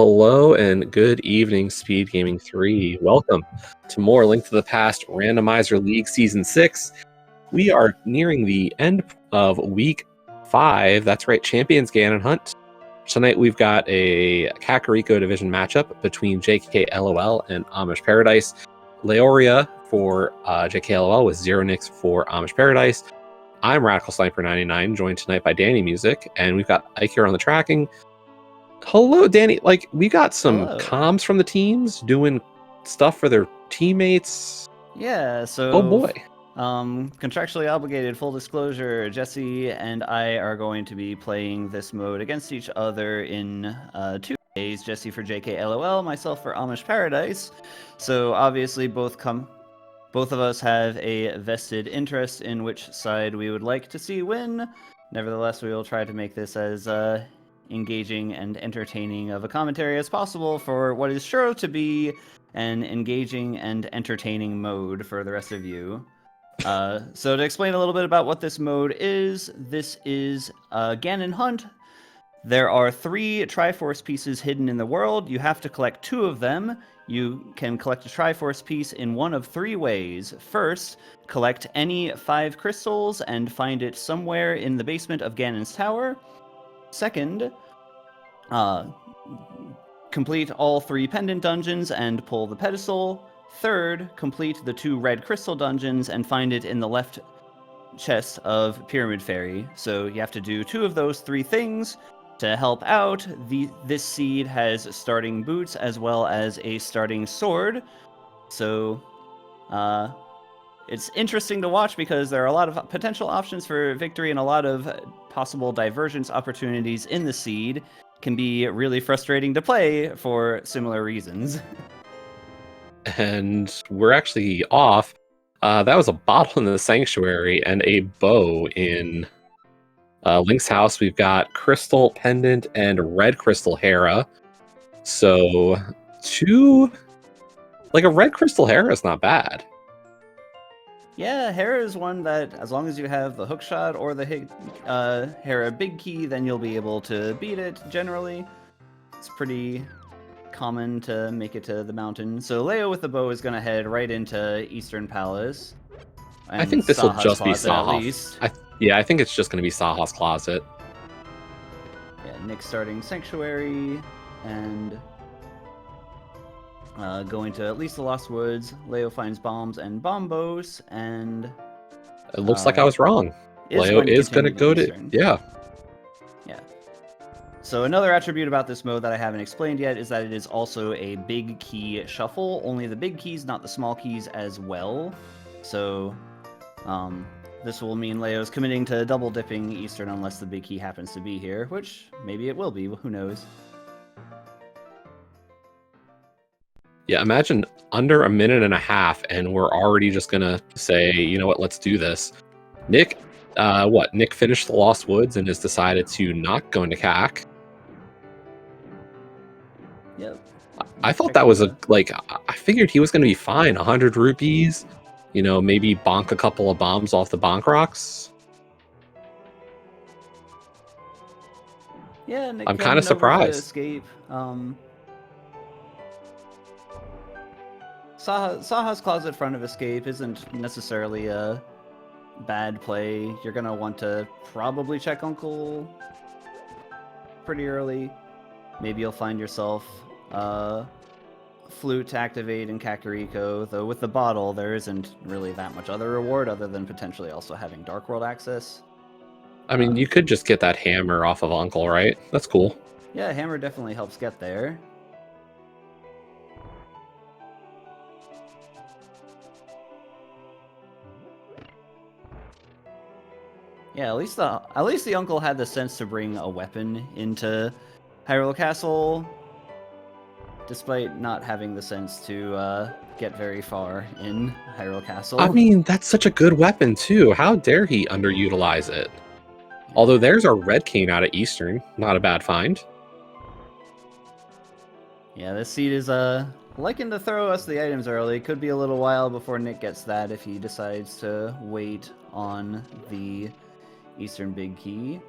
Hello and good evening, Speed Gaming 3. Welcome to more Link to the Past Randomizer League Season 6. We are nearing the end of Week 5. That's right, Champions Ganon Hunt. Tonight we've got a Kakariko Division matchup between JKLOL and Amish Paradise. Leoria for JKLOL with Zero Nix for Amish Paradise. I'm Radical Sniper 99, joined tonight by Danny Music, and we've got Ike here on the tracking. Hello, Danny. We got some comms from the teams doing stuff for their teammates. Yeah, so oh boy. Contractually obligated, full disclosure, Jesse and I are going to be playing this mode against each other in 2 days. Jesse for JKLOL, myself for Amish Paradise. So obviously both of us have a vested interest in which side we would like to see win. Nevertheless, we will try to make this as engaging and entertaining of a commentary as possible for what is sure to be an engaging and entertaining mode for the rest of you. So to explain a little bit about what this mode is, this is Ganon Hunt. There are 3 Triforce pieces hidden in the world. You have to collect 2 of them. You can collect a Triforce piece in one of 3 ways. First, collect any 5 crystals and find it somewhere in the basement of Ganon's tower. Second, complete all 3 pendant dungeons and pull the pedestal. Third, complete the 2 red crystal dungeons and find it in the left chest of Pyramid Fairy. So you have to do 2 of those 3 things. To help out, this seed has starting boots as well as a starting sword. So it's interesting to watch because there are a lot of potential options for victory and a lot of possible divergence opportunities in the seed. Can be really frustrating to play for similar reasons. And we're actually off. That was a bottle in the sanctuary and a bow in Link's house. We've got crystal pendant and red crystal Hera. So a red crystal Hera is not bad. Yeah, Hera is one that, as long as you have the hookshot or the Hera big key, then you'll be able to beat it, generally. It's pretty common to make it to the mountain. So Leo with the bow is going to head right into Eastern Palace. I think this will just be Saha. At least. I think it's just going to be Saha's Closet. Yeah, Nick starting Sanctuary, and going to at least the Lost Woods. Leo finds bombs and bombos, and it looks like I was wrong. Leo is going to go to yeah. So another attribute about this mode that I haven't explained yet is that it is also a big key shuffle. Only the big keys, not the small keys as well. So this will mean Leo's committing to double dipping Eastern unless the big key happens to be here, which maybe it will be, who knows. Yeah, imagine under a minute and a half and we're already just gonna say, you know what, let's do this. Nick finished the Lost Woods and has decided to not go into CAC. Yep. I thought that was I figured he was gonna be fine. 100 rupees, maybe bonk a couple of bombs off the bonk rocks. Yeah, Nick, I'm kind of surprised. Escape. Saha's Closet front of escape isn't necessarily a bad play. You're gonna want to probably check Uncle pretty early. Maybe you'll find yourself Flute to activate in Kakariko, though with the bottle there isn't really that much other reward other than potentially also having Dark World access. I mean, you could just get that hammer off of Uncle, right? That's cool. Yeah, hammer definitely helps get there. Yeah, at least the uncle had the sense to bring a weapon into Hyrule Castle, despite not having the sense to get very far in Hyrule Castle. I mean, that's such a good weapon too. How dare he underutilize it? Although there's our red cane out of Eastern, not a bad find. Yeah, this seed is liking to throw us the items early. Could be a little while before Nick gets that if he decides to wait on the Eastern big key.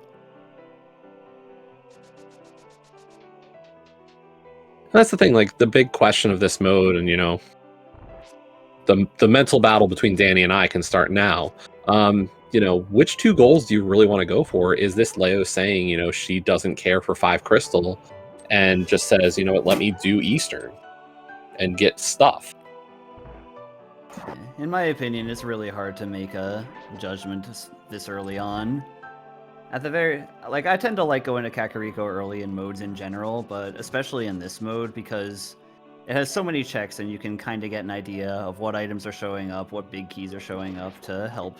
That's the thing, like the big question of this mode, and you know, the mental battle between Danny and I can start now. You know, which two goals do you really want to go for? Is this Leo saying, you know, she doesn't care for 5 crystal and just says, you know what, let me do Eastern and get stuff? In my opinion, it's really hard to make a judgment this early on. At the very, like, I tend to like going to Kakariko early in modes in general, but especially in this mode because it has so many checks and you can kind of get an idea of what items are showing up, what big keys are showing up to help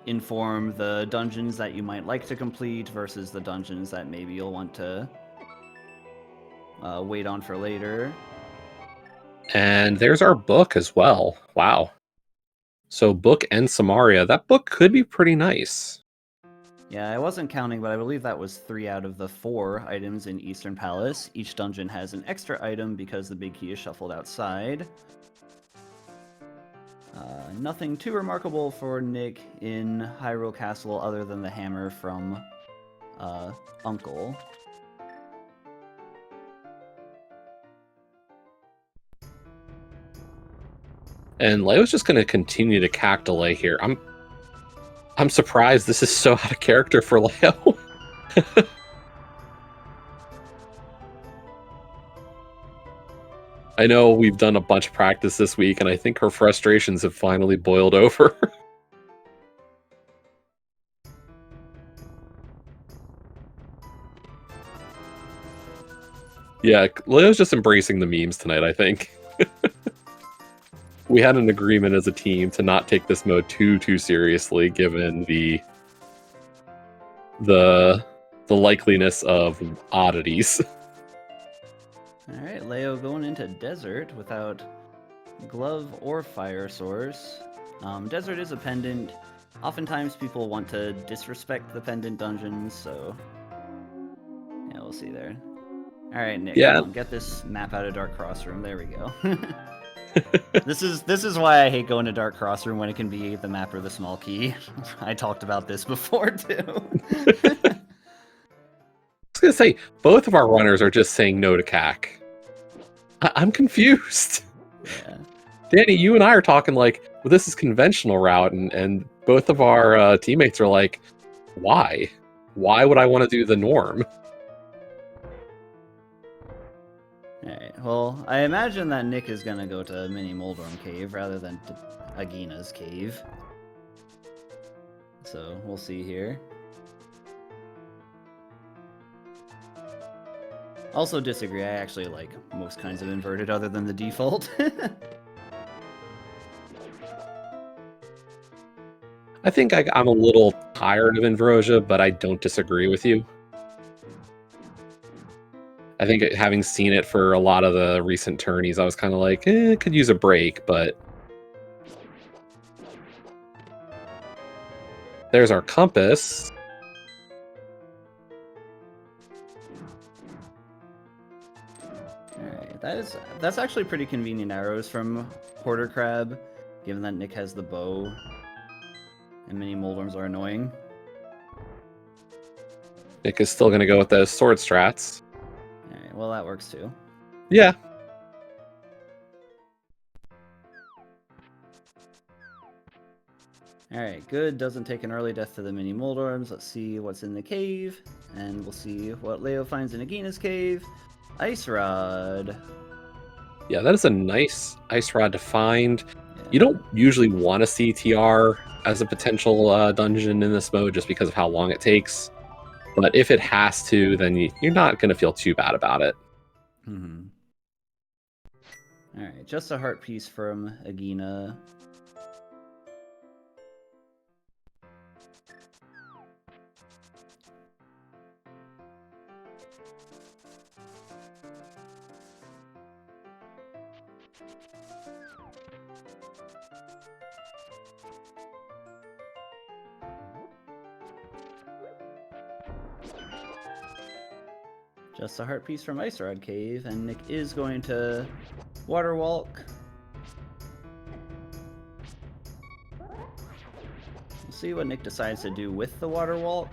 inform the dungeons that you might like to complete versus the dungeons that maybe you'll want to wait on for later. And there's our book as well. Wow. So book and Samaria. That book could be pretty nice. Yeah, I wasn't counting, but I believe that was 3 out of the 4 items in Eastern Palace. Each dungeon has an extra item because the big key is shuffled outside. Nothing too remarkable for Nick in Hyrule Castle other than the hammer from Uncle. And Leo's just going to continue to cack delay here. I'm surprised this is so out of character for Leo. I know we've done a bunch of practice this week, and I think her frustrations have finally boiled over. Yeah, Leo's just embracing the memes tonight, I think. We had an agreement as a team to not take this mode too seriously, given the likeliness of oddities. Alright, Leo going into Desert without glove or fire source. Desert is a pendant. Oftentimes people want to disrespect the pendant dungeons, so yeah, we'll see there. Alright, Nick, Yeah. come on, get this map out of Dark Crossroom. There we go. This is why I hate going to Dark Crossroom when it can be the map or the small key. I talked about this before too. I was gonna say, both of our runners are just saying no to CAC. I'm confused. Yeah. Danny, you and I are talking like, well, this is conventional route, and both of our teammates are like, why? Why would I want to do the norm? Alright, well, I imagine that Nick is gonna go to Mini Moldorm Cave rather than to Agina's Cave. So, we'll see here. Also disagree, I actually like most kinds of inverted other than the default. I think I'm a little tired of Inverosia, but I don't disagree with you. I think having seen it for a lot of the recent tourneys, I was kind of like, could use a break, but... There's our compass. Alright, that's actually pretty convenient arrows from Porter Crab, given that Nick has the bow, and Mini Moldorms are annoying. Nick is still going to go with those sword strats. Alright, well that works too. Yeah. Alright, good. Doesn't take an early death to the Mini Moldorms. Let's see what's in the cave. And we'll see what Leo finds in Agina's cave. Ice Rod. Yeah, that is a nice ice rod to find. Yeah. You don't usually want a CTR as a potential dungeon in this mode just because of how long it takes. But if it has to, then you're not going to feel too bad about it. Mm-hmm. Alright, just a heart piece from Agina. Just a heart piece from Ice Rod Cave, and Nick is going to Water Walk. We'll see what Nick decides to do with the Water Walk.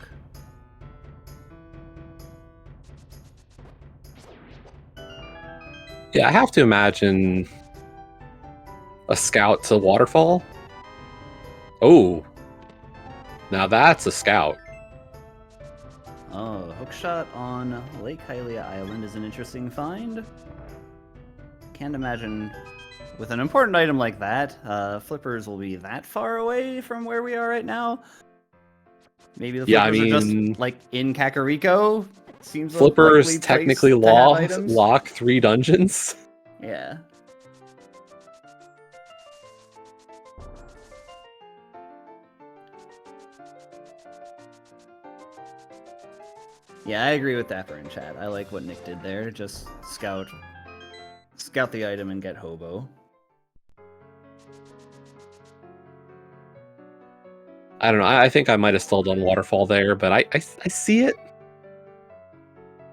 Yeah, I have to imagine a scout to waterfall. Oh, now that's a scout. Oh, hookshot on Lake Hylia Island is an interesting find. Can't imagine with an important item like that, flippers will be that far away from where we are right now. Maybe the flippers are just like in Kakariko. Seems flippers likely technically lock 3 dungeons. Yeah. Yeah, I agree with Dapper in chat. I like what Nick did there. Just scout the item and get hobo. I don't know. I think I might have still done waterfall there, but I see it.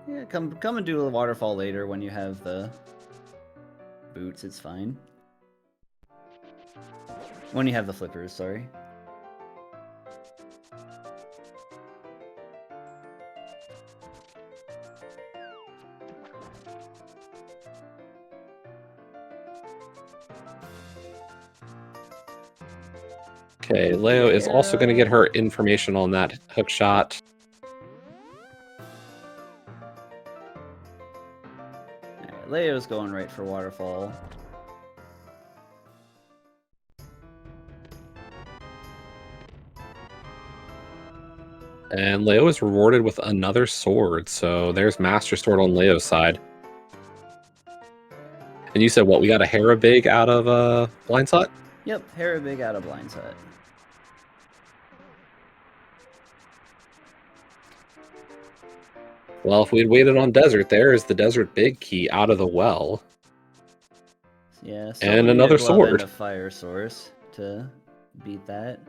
Yeah, come and do a waterfall later when you have the boots. It's fine. When you have the flippers, sorry. Okay, Leo is also going to get her information on that hook shot. Right, Leo's going right for waterfall. And Leo is rewarded with another sword, so there's Master Sword on Leo's side. And you said what? We got a Harabig out of Blind Sut? Yep, Harabig out of Blind Sut. Well, if we had waited on Desert, there is the Desert Big Key out of the well. Yeah, and another sword. And a fire source to beat that.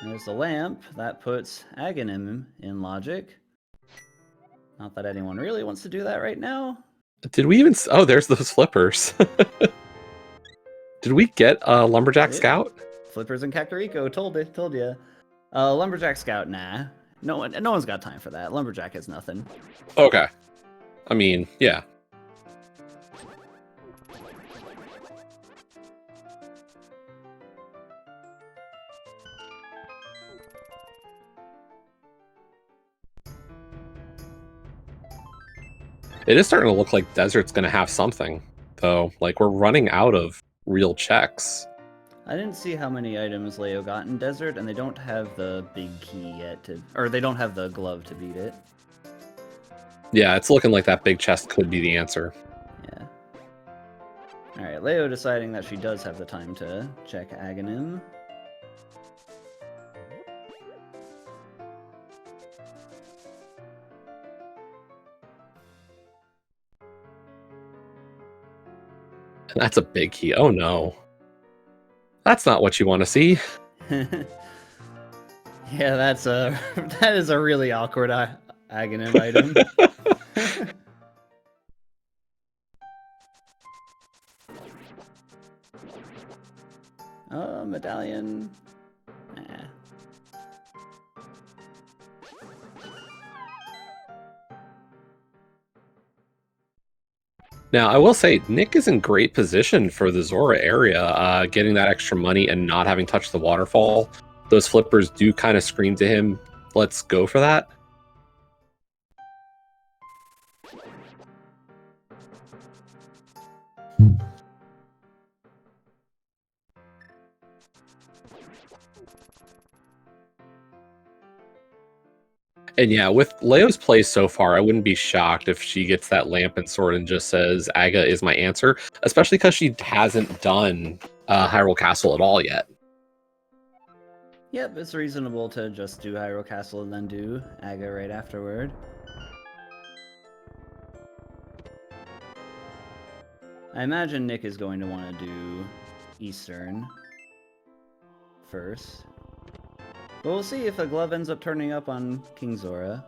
There's the lamp. That puts Aghanim in logic. Not that anyone really wants to do that right now. Did we even... Oh, there's those flippers. Did we get a Lumberjack Scout? Flippers and Kakariko, told you. Lumberjack Scout, nah. No one's got time for that. Lumberjack has nothing. Okay. I mean, yeah. It is starting to look like Desert's going to have something, though. Like, we're running out of real checks. I didn't see how many items Leo got in Desert, and they don't have the big key yet to... Or they don't have the glove to beat it. Yeah, it's looking like that big chest could be the answer. Yeah. Alright, Leo deciding that she does have the time to check Aghanim. And that's a big key. Oh no. That's not what you want to see. Yeah, that is a really awkward Aghanim item. Medallion. Nah. Now, I will say, Nick is in great position for the Zora area, getting that extra money and not having touched the waterfall. Those flippers do kind of scream to him, let's go for that. And yeah, with Leo's play so far, I wouldn't be shocked if she gets that lamp and sword and just says, Aga is my answer, especially because she hasn't done Hyrule Castle at all yet. Yep, it's reasonable to just do Hyrule Castle and then do Aga right afterward. I imagine Nick is going to want to do Eastern first. But we'll see if a glove ends up turning up on King Zora.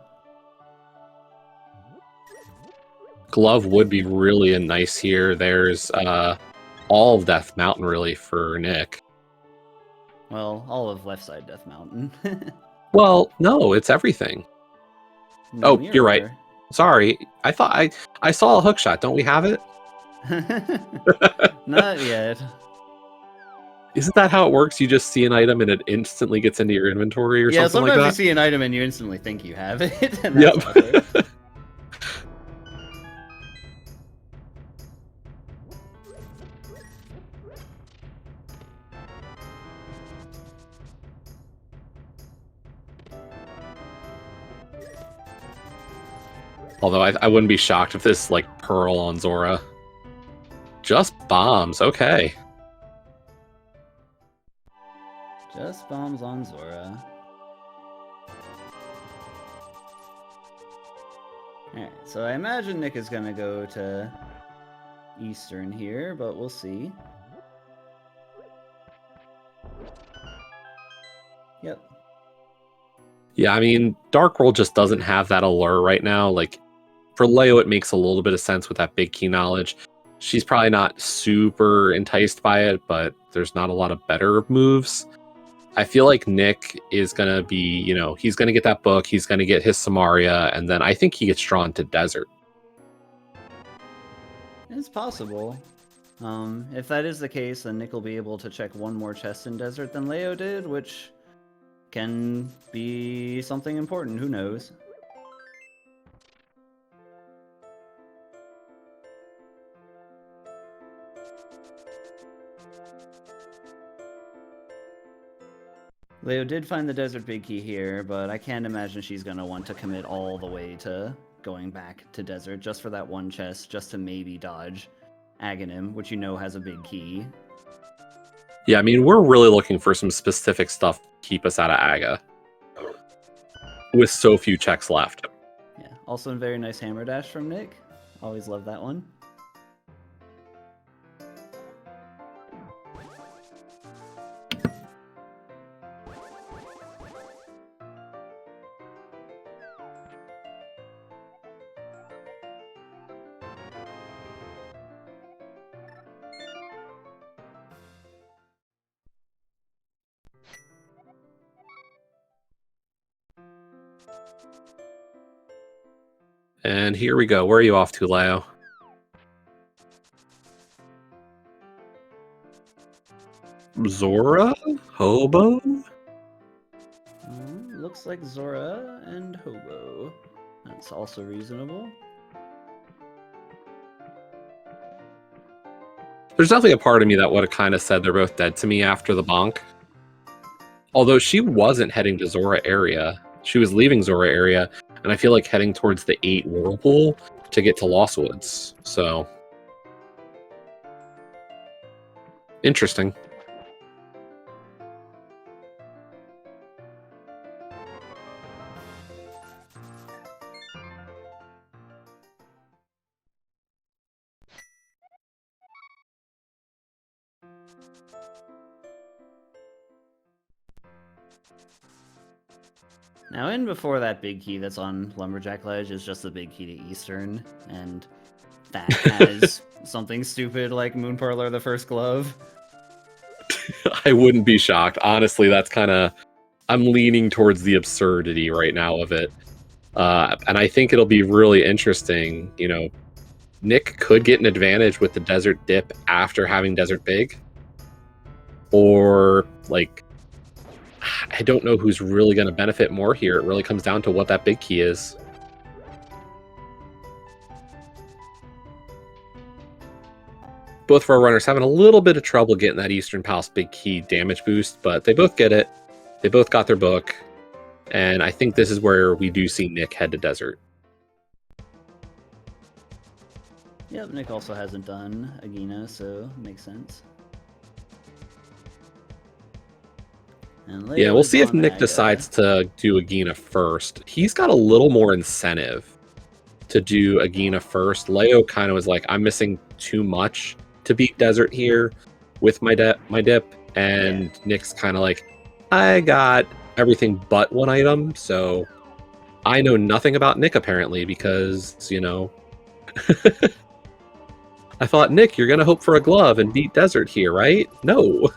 Glove would be really nice here. There's all of Death Mountain, really, for Nick. Well, all of left side Death Mountain. Well, no, it's everything. No Oh, you're right. mirror. Sorry. I thought I saw a hook shot. Don't we have it? Not yet. Isn't that how it works? You just see an item and it instantly gets into your inventory or Yeah, something like sometimes that? you see an item and you instantly think you have it. And that's Yep. awkward. Although I wouldn't be shocked if this like Pearl on Zora. Just bombs, okay. Just bombs on Zora. Alright, so I imagine Nick is gonna go to Eastern here, but we'll see. Yep. Yeah, I mean, Dark World just doesn't have that allure right now. Like, for Leo, it makes a little bit of sense with that big key knowledge. She's probably not super enticed by it, but there's not a lot of better moves. I feel like Nick is going to be, you know, he's going to get that book, he's going to get his Samaria, and then I think he gets drawn to Desert. It's possible. If that is the case, then Nick will be able to check one more chest in Desert than Leo did, which can be something important, who knows? Leo did find the Desert Big Key here, but I can't imagine she's going to want to commit all the way to going back to Desert just for that one chest, just to maybe dodge Aghanim, which you know has a big key. Yeah, I mean, we're really looking for some specific stuff to keep us out of Aga. With so few checks left. Yeah, also a very nice hammer dash from Nick. Always love that one. And here we go. Where are you off to, Leo? Zora? Hobo? Looks like Zora and Hobo. That's also reasonable. There's definitely a part of me that would have kind of said they're both dead to me after the bonk. Although she wasn't heading to Zora area. She was leaving Zora area, and I feel like heading towards the 8 Whirlpool to get to Lost Woods. So, interesting. Now, in before that big key that's on Lumberjack Ledge is just the big key to Eastern, and that has something stupid like Moon Parlor the First Glove. I wouldn't be shocked. Honestly, that's kind of... I'm leaning towards the absurdity right now of it. And I think it'll be really interesting. You know, Nick could get an advantage with the Desert Dip after having Desert Big. Or, like... I don't know who's really going to benefit more here. It really comes down to what that big key is. Both of our runners having a little bit of trouble getting that Eastern Palace big key damage boost, but they both get it. They both got their book. And I think this is where we do see Nick head to Desert. Yep, Nick also hasn't done Agina, so makes sense. Yeah, we'll see if Nick decides to do Agina first. He's got a little more incentive to do Agina first. Leo kind of was like, I'm missing too much to beat Desert here with my dip. And Nick's kind of like, I got everything but one item, so I know nothing about Nick apparently because, you know... I thought, Nick, you're going to hope for a glove and beat Desert here, right? No.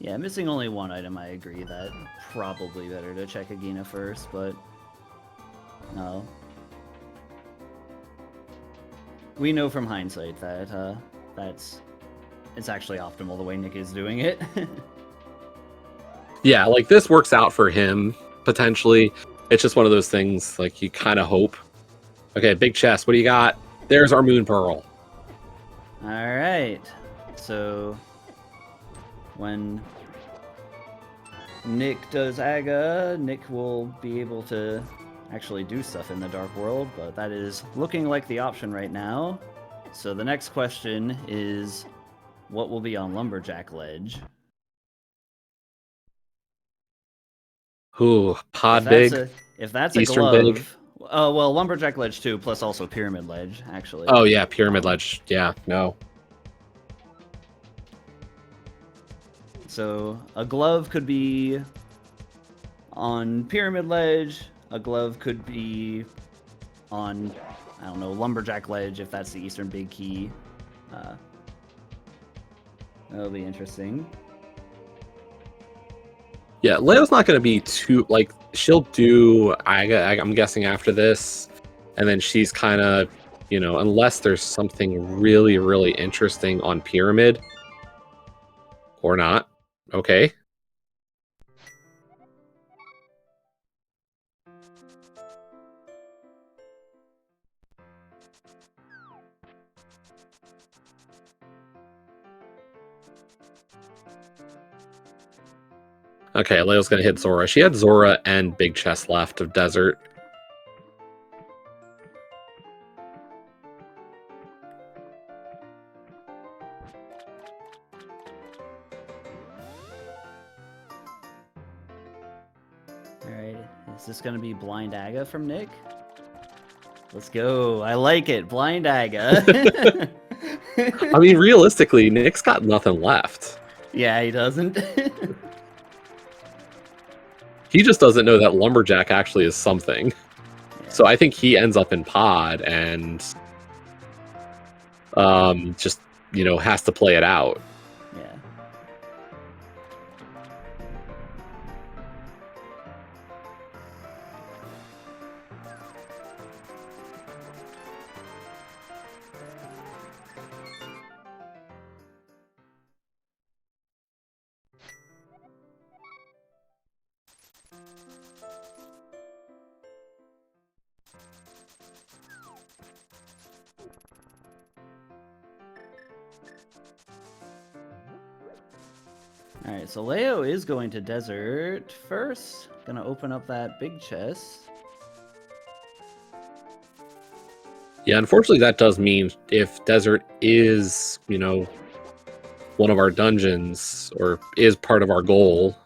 Yeah, missing only one item, I agree that probably better to check Agina first, but no. We know from hindsight that it's actually optimal the way Nick is doing it. Yeah, like this works out for him potentially. It's just one of those things like you kind of hope. Okay, big chest. What do you got? There's our moon pearl. All right. So when Nick does Aga, Nick will be able to actually do stuff in the Dark World, but that is looking like the option right now. So the next question is, what will be on Lumberjack Ledge? Ooh, pod big. If that's Eastern a glove, big. oh well, Lumberjack Ledge too, plus also Pyramid Ledge, actually. Oh yeah, pyramid ledge. Yeah, no. So a glove could be on Pyramid Ledge. A glove could be on, I don't know, Lumberjack Ledge if that's the Eastern Big Key. That'll be interesting. Yeah, Leo's not going to be too like she'll do. I'm guessing after this, and then she's kind of, you know, unless there's something really really interesting on pyramid, or not. Okay. Okay, Leo's gonna hit Zora. She had Zora and Big Chest left of Desert. Alright, is this gonna be Blind Aga from Nick? Let's go. I like it. Blind Aga. I mean, realistically, Nick's got nothing left. Yeah, he doesn't. He just doesn't know that Lumberjack actually is something. Yeah. So I think he ends up in pod and just, you know, has to play it out. Yeah. Alright, so Leo is going to Desert first. Gonna open up that big chest. Yeah, unfortunately that does mean if Desert is, you know, one of our dungeons or is part of our goal,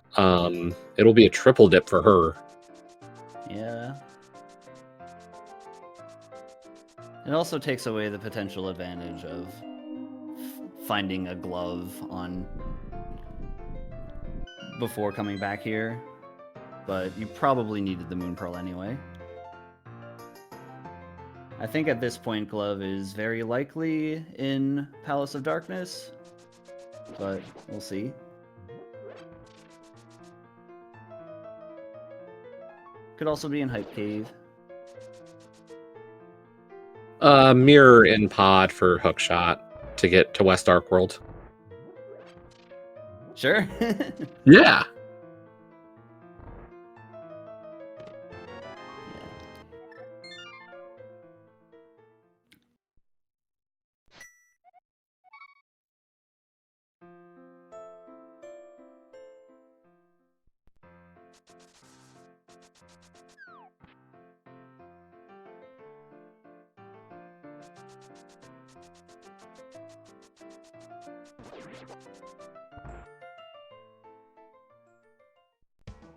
it'll be a triple dip for her. Yeah. It also takes away the potential advantage of finding a glove on before coming back here, but you probably needed the Moon Pearl anyway. I think at this point glove is very likely in Palace of Darkness, but we'll see. Could also be in Hype Cave. Mirror in pod for hookshot to get to West Dark World. Sure. Yeah.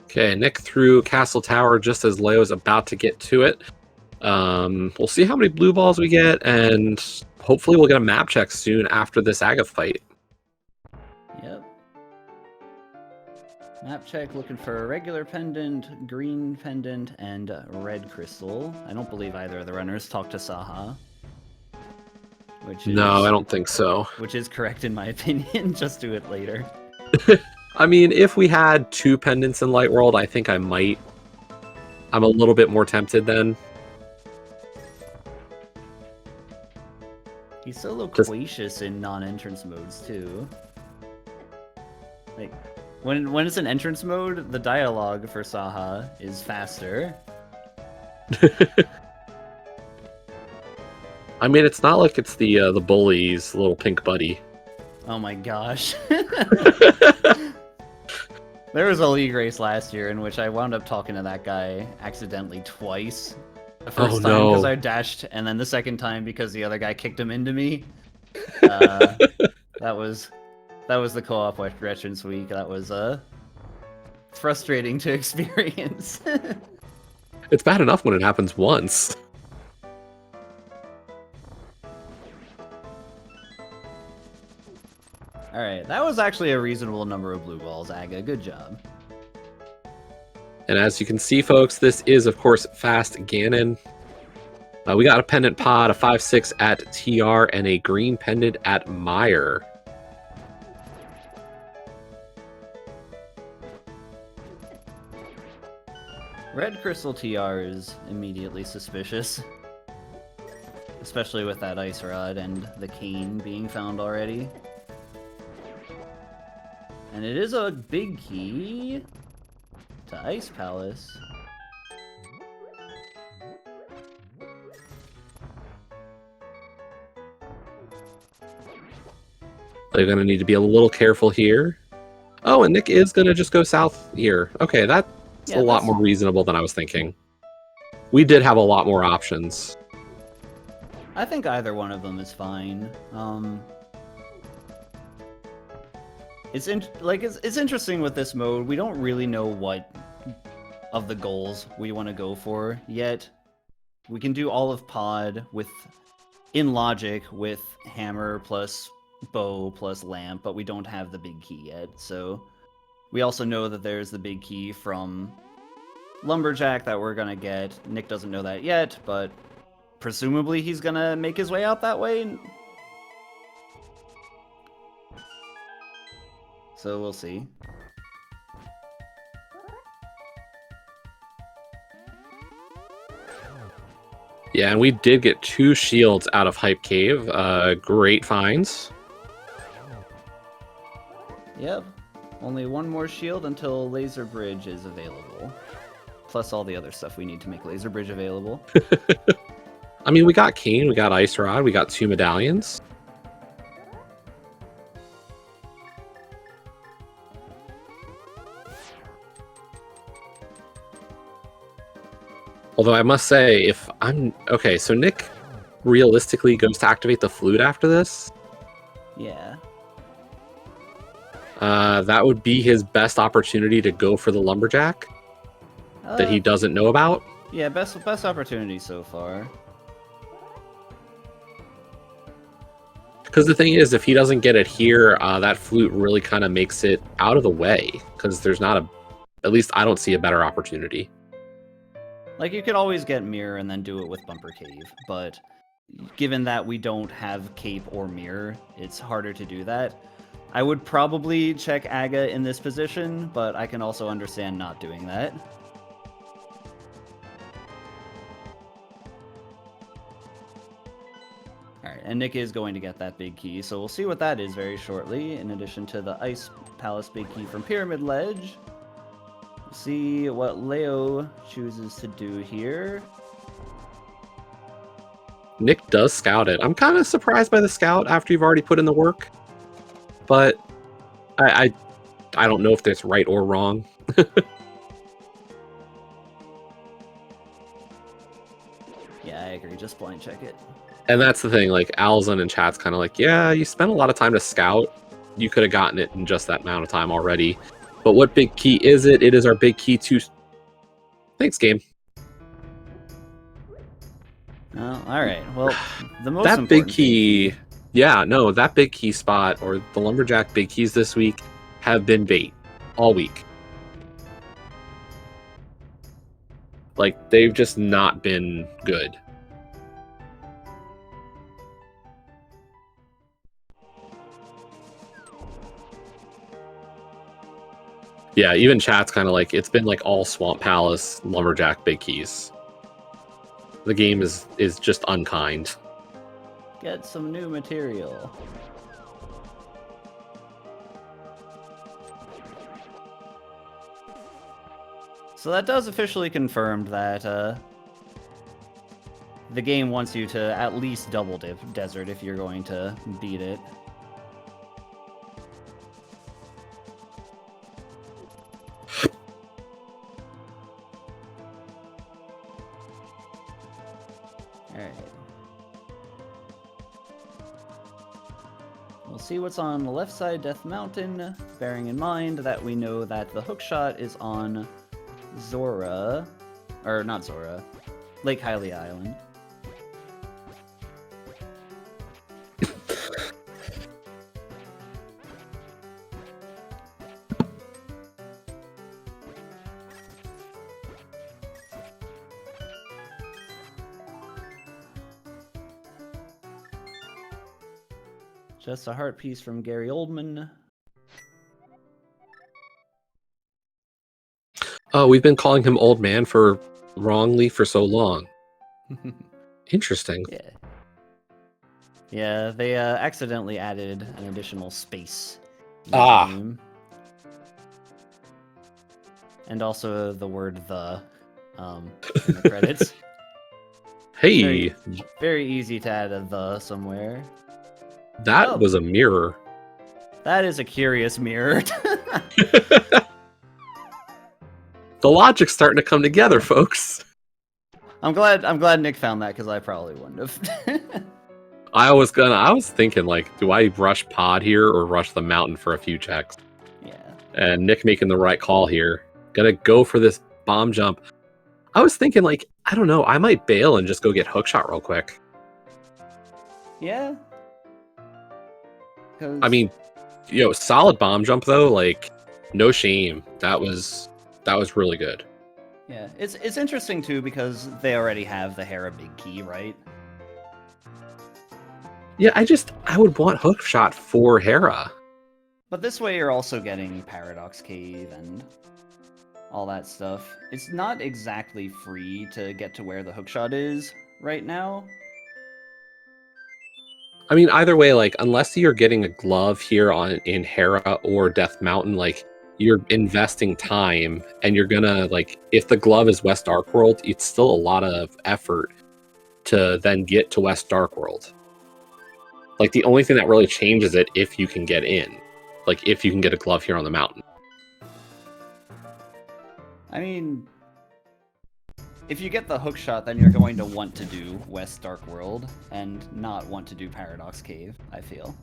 Okay, Nick threw Castle Tower just as Leo's about to get to it. We'll see how many blue balls we get, and hopefully we'll get a map check soon after this Aga fight. Yep. Map check looking for a regular pendant, green pendant, and red crystal. I don't believe either of the runners talked to Saha. No, I don't think so. Which is correct in my opinion. Just do it later. I mean, if we had 2 pendants in Light World, I think I might. I'm a little bit more tempted then. He's so loquacious in non-entrance modes too. Like, when it's an entrance mode, the dialogue for Saha is faster. I mean, it's not like it's the bully's little pink buddy. Oh my gosh. There was a league race last year in which I wound up talking to that guy accidentally twice. The first time because I dashed, and then the second time because the other guy kicked him into me. That was the co-op Veterans Week. That was frustrating to experience. It's bad enough when it happens once. Alright, that was actually a reasonable number of blue balls, Aga. Good job. And as you can see, folks, this is, of course, Fast Ganon. We got a pendant pod, a 5/6 at TR, and a green pendant at Meyer. Red Crystal TR is immediately suspicious. Especially with that Ice Rod and the cane being found already. And it is a big key to Ice Palace. They're going to need to be a little careful here. Oh, and Nick is going to just go south here. Okay, that's a lot more reasonable than I was thinking. We did have a lot more options. I think either one of them is fine. It's interesting with this mode. We don't really know what of the goals we want to go for yet. We can do all of pod in logic with hammer plus bow plus lamp, but we don't have the big key yet. So we also know that there's the big key from Lumberjack that we're gonna get. Nick doesn't know that yet, but presumably he's gonna make his way out that way. So we'll see. Yeah, and we did get 2 shields out of Hype Cave. Great finds. Yep. Only one more shield until Laser Bridge is available. Plus all the other stuff we need to make Laser Bridge available. I mean, we got Cane, we got Ice Rod, we got 2 medallions. Although I must say, if I'm... Okay, so Nick realistically goes to activate the flute after this. Yeah. That would be his best opportunity to go for the Lumberjack that he doesn't know about. Yeah, best opportunity so far. Because the thing is, if he doesn't get it here, that flute really kind of makes it out of the way. Because there's not a... At least I don't see a better opportunity. Like, you could always get Mirror and then do it with Bumper Cave, but given that we don't have Cape or Mirror, it's harder to do that. I would probably check Aga in this position, but I can also understand not doing that. Alright, and Nick is going to get that big key, so we'll see what that is very shortly, in addition to the Ice Palace big key from Pyramid Ledge. See what Leo chooses to do here. Nick does scout it. I'm kind of surprised by the scout after you've already put in the work. But I don't know if that's right or wrong. Yeah, I agree. Just blind check it. And that's the thing. Like, Alzan in chat's kind of like, yeah, you spent a lot of time to scout. You could have gotten it in just that amount of time already. But what big key is it? It is our big key to... Thanks, game. Oh, all right. Well, the most that big key... Yeah, no, that big key spot, or the Lumberjack big keys this week, have been bait all week. Like, they've just not been good. Yeah, even chat's kind of like, it's been like all Swamp Palace, Lumberjack, Big Keys. The game is just unkind. Get some new material. So that does officially confirm that the game wants you to at least double dip desert if you're going to beat it. Alright. We'll see what's on the left side Death Mountain, bearing in mind that we know that the hookshot is on Zora, or not Zora, Lake Hylia Island. Just a heart piece from Gary Oldman. Oh, we've been calling him Old Man wrongly for so long. Interesting. Yeah. Yeah, they accidentally added an additional space in the game. And also the word "the" in the credits. Hey! Very easy to add a "the" somewhere. That was a mirror. That is a curious mirror. The logic's starting to come together, folks. I'm glad Nick found that, because I probably wouldn't have. I was thinking, like, do I rush pod here or rush the mountain for a few checks? Yeah. And Nick making the right call here. Gonna go for this bomb jump. I was thinking, like, I don't know, I might bail and just go get hookshot real quick. Yeah. I mean, solid bomb jump though, like, no shame. That was really good. Yeah, it's interesting too because they already have the Hera big key, right? Yeah, I would want hookshot for Hera. But this way you're also getting Paradox Cave and all that stuff. It's not exactly free to get to where the hookshot is right now. I mean, either way, like, unless you're getting a glove here in Hera or Death Mountain, like, you're investing time, and you're gonna, like, if the glove is West Dark World, it's still a lot of effort to then get to West Dark World. Like, the only thing that really changes it if you can get in. Like, if you can get a glove here on the mountain. I mean, if you get the hookshot, then you're going to want to do West Dark World and not want to do Paradox Cave, I feel.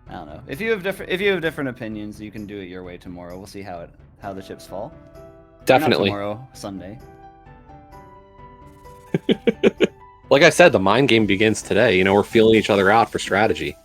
I don't know. If you have different opinions, you can do it your way tomorrow. We'll see how the chips fall. Definitely. Not tomorrow, Sunday. Like I said, the mind game begins today. We're feeling each other out for strategy.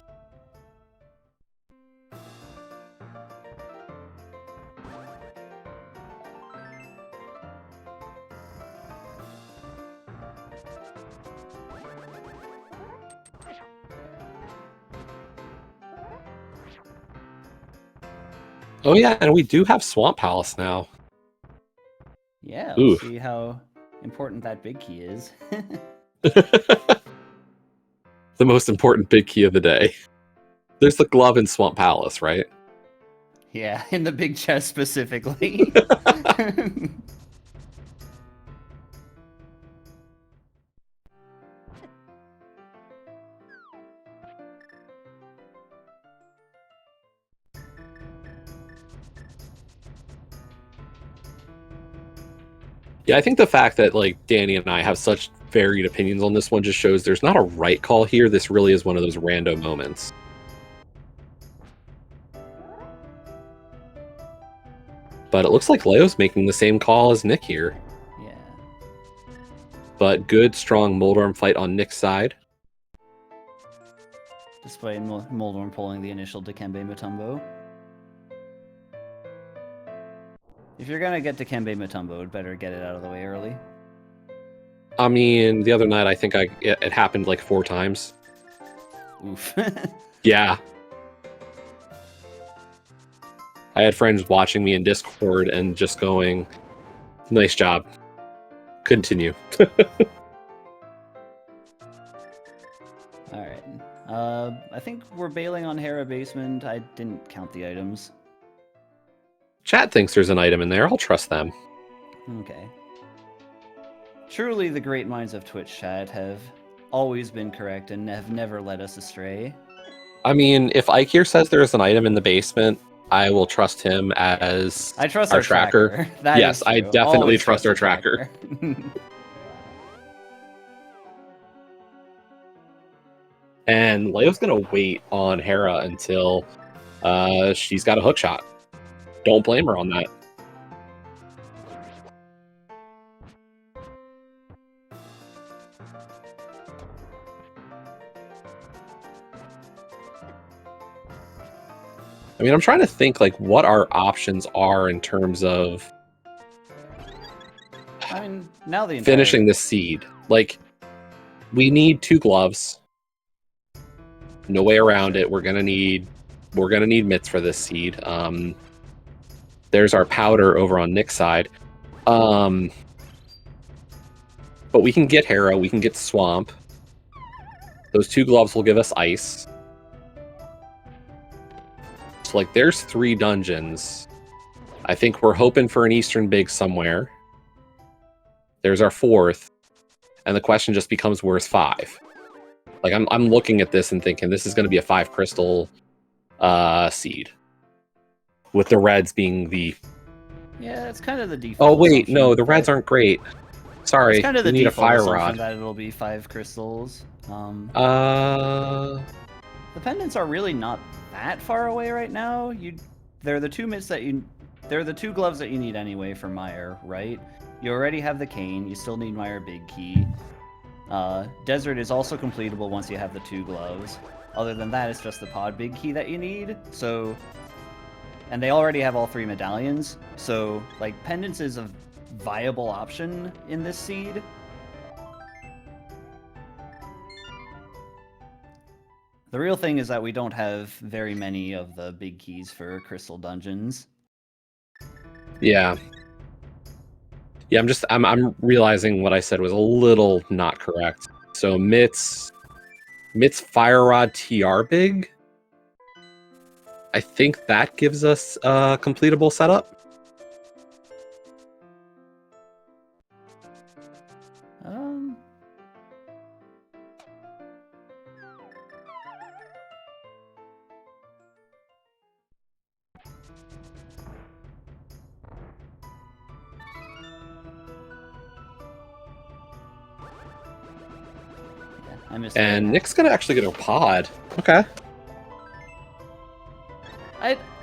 Oh yeah, and we do have Swamp Palace now. Yeah, let's see how important that big key is. The most important big key of the day. There's the glove in Swamp Palace, right? Yeah, in the big chest specifically. Yeah, I think the fact that, like, Danny and I have such varied opinions on this one just shows there's not a right call here. This really is one of those random moments. But it looks like Leo's making the same call as Nick here. Yeah. But good, strong Moldorm fight on Nick's side. Despite Moldorm pulling the initial Dikembe Mutombo. If you're gonna get Dikembe Mutombo, it better get it out of the way early. I mean, the other night I think it happened like 4 times. Oof. Yeah. I had friends watching me in Discord and just going, "Nice job. Continue." All right. I think we're bailing on Hera basement. I didn't count the items. Chat thinks there's an item in there. I'll trust them. Okay. Truly, the great minds of Twitch chat have always been correct and have never led us astray. I mean, if Ike here says there's an item in the basement, I will trust him as I trust our tracker. That Yes, is I true. definitely Always trust our the tracker. And Leo's gonna wait on Hera until she's got a hook shot. Don't blame her on that. I mean, I'm trying to think like what our options are in terms of I mean, now the finishing this seed. Like, we need 2 gloves. No way around it. We're gonna need mitts for this seed. There's our powder over on Nick's side. But we can get Hera, we can get Swamp. Those 2 gloves will give us ice. So, like, there's 3 dungeons. I think we're hoping for an Eastern Big somewhere. There's our 4th. And the question just becomes, where's 5? Like, I'm looking at this and thinking this is going to be a 5 crystal seed. With the reds being the... Yeah, it's kind of the default. Oh, wait, no, the reds aren't great. Sorry, it's kind of the we need a default fire rod. that it'll be 5 crystals. The pendants are really not that far away right now. They're the 2 mitts that they're the 2 gloves that you need anyway for Meyer, right? You already have the cane. You still need Meyer Big Key. Desert is also completable once you have the 2 gloves. Other than that, it's just the pod Big Key that you need. So, and they already have all 3 medallions. So, like, pendants is a viable option in this seed. The real thing is that we don't have very many of the big keys for crystal dungeons. Yeah. Yeah, I'm realizing what I said was a little not correct. So mitts fire rod TR big. I think that gives us a completable setup. I missed And that. Nick's gonna actually get a pod. Okay.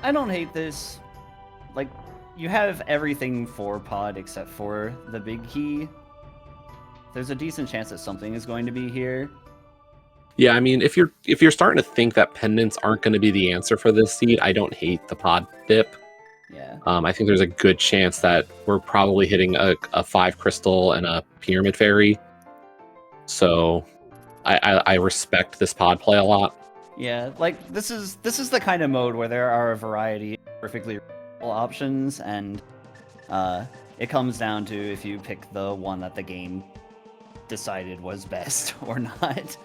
I don't hate this. Like, you have everything for pod except for the big key. There's a decent chance that something is going to be here. Yeah, I mean, if you're starting to think that pendants aren't going to be the answer for this seed, I don't hate the pod dip. Yeah. I think there's a good chance that we're probably hitting a 5 crystal and a pyramid fairy. So I respect this pod play a lot. Yeah, like this is the kind of mode where there are a variety of perfectly reasonable options, and it comes down to if you pick the one that the game decided was best or not.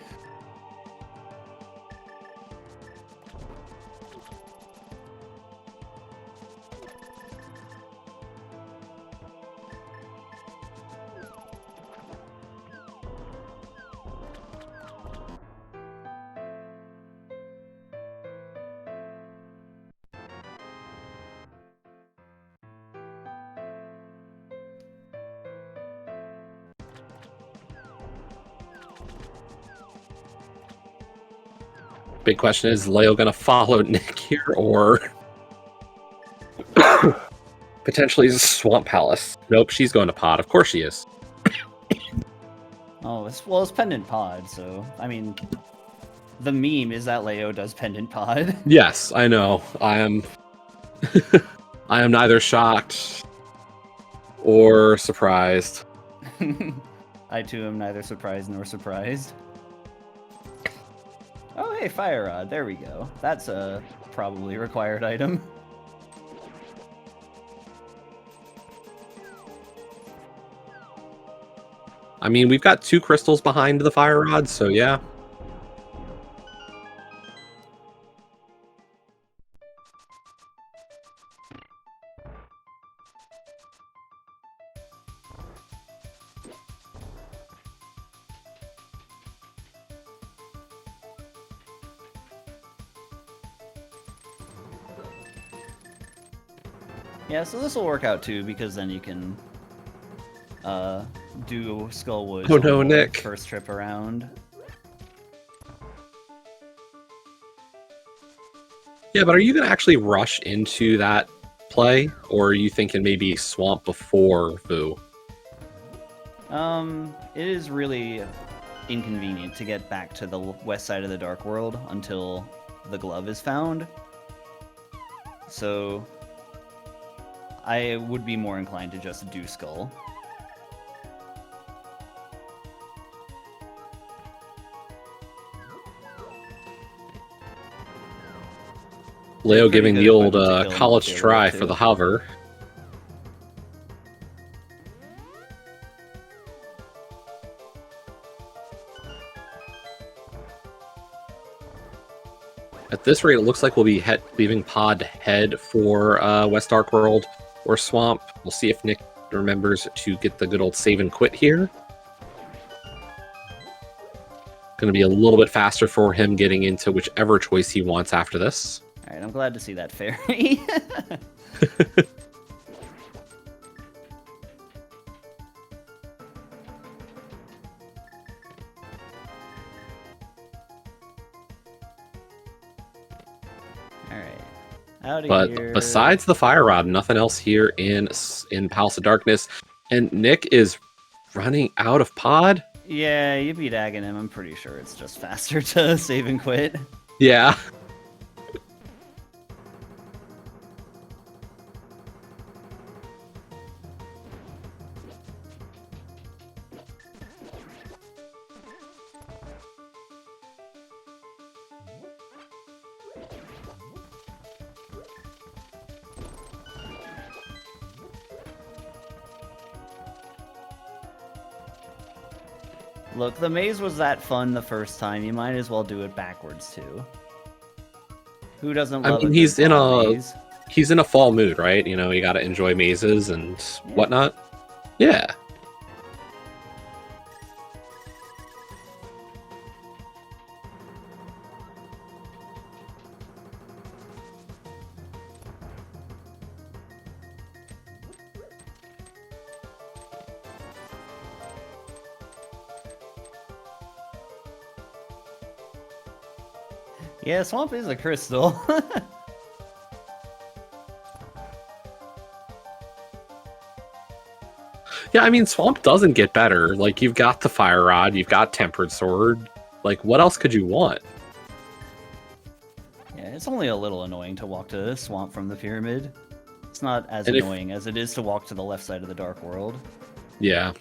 Big question is Leo gonna follow Nick here or potentially Swamp Palace? Nope, she's going to pod. Of course she is. Oh, it's pendant pod, so I mean, the meme is that Leo does pendant pod. Yes, I know. I am I am neither shocked or surprised. I too am neither surprised nor surprised. Oh hey, fire rod, there we go. That's a probably required item. I mean, we've got 2 crystals behind the fire rod, so yeah. Yeah, so this will work out too, because then you can do Skullwoods Oh on no, your Nick. first trip around. Yeah, but are you going to actually rush into that play, or are you thinking maybe Swamp before Vu? It is really inconvenient to get back to the west side of the Dark World until the glove is found. So I would be more inclined to just do Skull. Leo Pretty giving good the old equipment to kill college Multi-Leo, try too. for the hover. At this rate, it looks like we'll be leaving Pod to head for West Dark World or Swamp. We'll see if Nick remembers to get the good old save and quit here. Going to be a little bit faster for him getting into whichever choice he wants after this. All right, I'm glad to see that fairy. All right, out of But here. besides the fire rod, nothing else here in Palace of Darkness. And Nick is running out of Pod. Yeah, you beat Dagging him. I'm pretty sure it's just faster to save and quit. Yeah. Look, the maze was that fun the first time. You might as well do it backwards too. Who doesn't love he's in maze? He's in a fall mood, right? You know, you got to enjoy mazes and whatnot. Yeah. Yeah, Swamp is a crystal. Yeah, I mean, Swamp doesn't get better. Like, you've got the Fire Rod, you've got Tempered Sword. Like, what else could you want? Yeah, it's only a little annoying to walk to Swamp from the pyramid. It's not as And annoying as it is to walk to the left side of the Dark World. Yeah.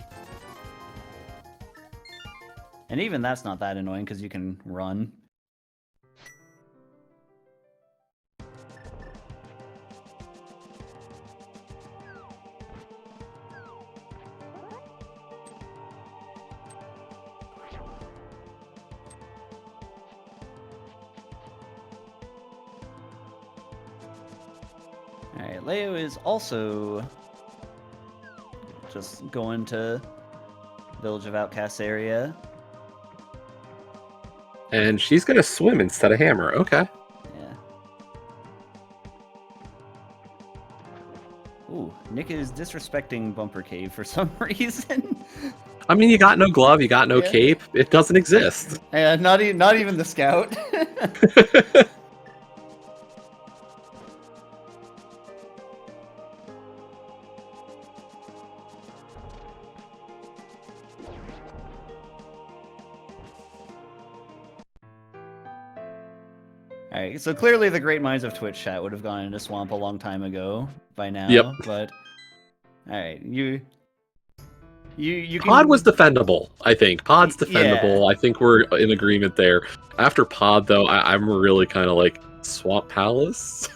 And even that's not that annoying because you can run. Alright, Leo is also just going to Village of Outcasts area. And she's going to swim instead of hammer. Okay. Yeah. Ooh, Nick is disrespecting Bumper Cave for some reason. I mean, you got no glove, you got no cape. It doesn't exist. Yeah, not even the scout. Alright, so clearly the great minds of Twitch chat would have gone into Swamp a long time ago by now. Yep. But alright, you Pod can... was defendable, I think. Pod's defendable. Yeah. I think we're in agreement there. After Pod, though, I'm really kind of like, Swamp Palace?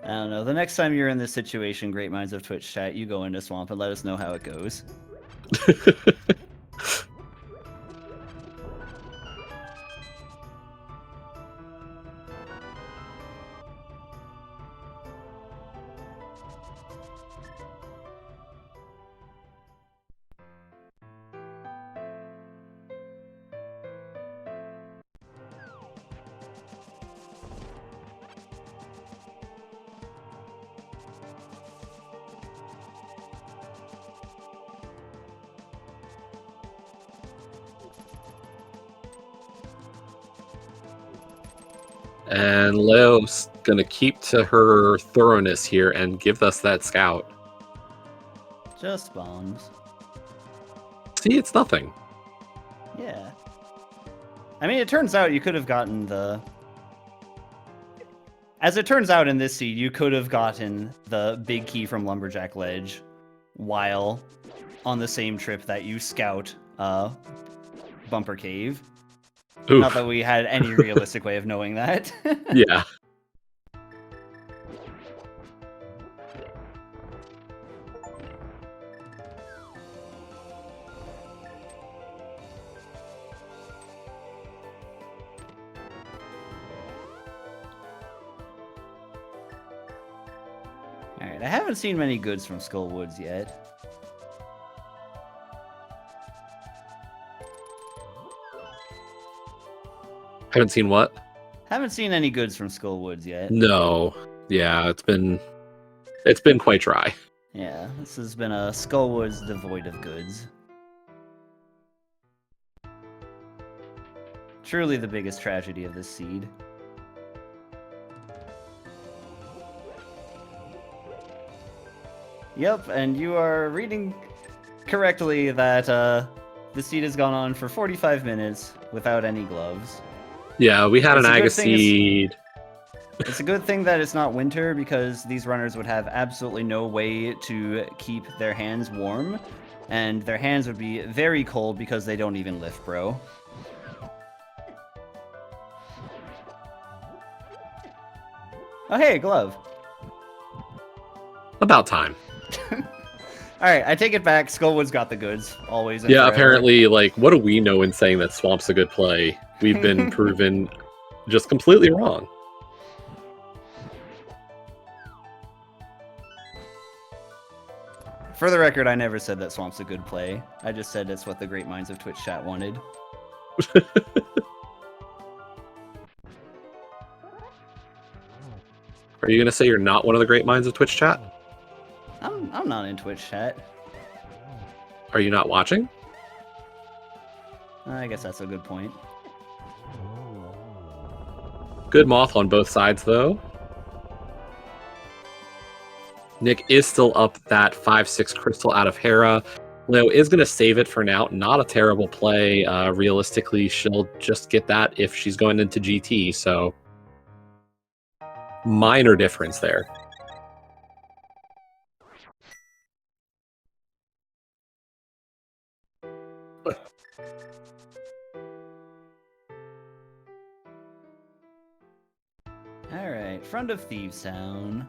I don't know. The next time you're in this situation, Great Minds of Twitch chat, you go into Swamp and let us know how it goes. And Leo's gonna keep to her thoroughness here and give us that scout. Just bombs. See, it's nothing. Yeah. I mean, it turns out you could have gotten the... As it turns out in this seed, you could have gotten the big key from Lumberjack Ledge while on the same trip that you scout Bumper Cave. Oof. Not that we had any realistic way of knowing that. Yeah. Alright, I haven't seen many goods from Skull Woods yet. Haven't seen what? Haven't seen any goods from Skull Woods yet. No. Yeah, it's been quite dry. Yeah, this has been a Skull Woods devoid of goods. Truly the biggest tragedy of this seed. Yep, and you are reading correctly that the seed has gone on for 45 minutes without any gloves. Yeah, we had an Agaseed. It's a good thing that it's not winter, because these runners would have absolutely no way to keep their hands warm, and their hands would be very cold because they don't even lift, bro. Oh, hey, a glove. About time. Alright, I take it back. Skullwood's got the goods, always. Yeah, apparently, like, what do we know in saying that Swamp's a good play? We've been proven just completely wrong. For the record, I never said that Swamp's a good play. I just said it's what the great minds of Twitch chat wanted. Are you going to say you're not one of the great minds of Twitch chat? I'm not in Twitch chat. Are you not watching? I guess that's a good point. Good moth on both sides, though. Nick is still up that 5/6 crystal out of Hera. Leo is going to save it for now. Not a terrible play. Realistically, she'll just get that if she's going into GT, so minor difference there. Alright, Front of Thieves Town.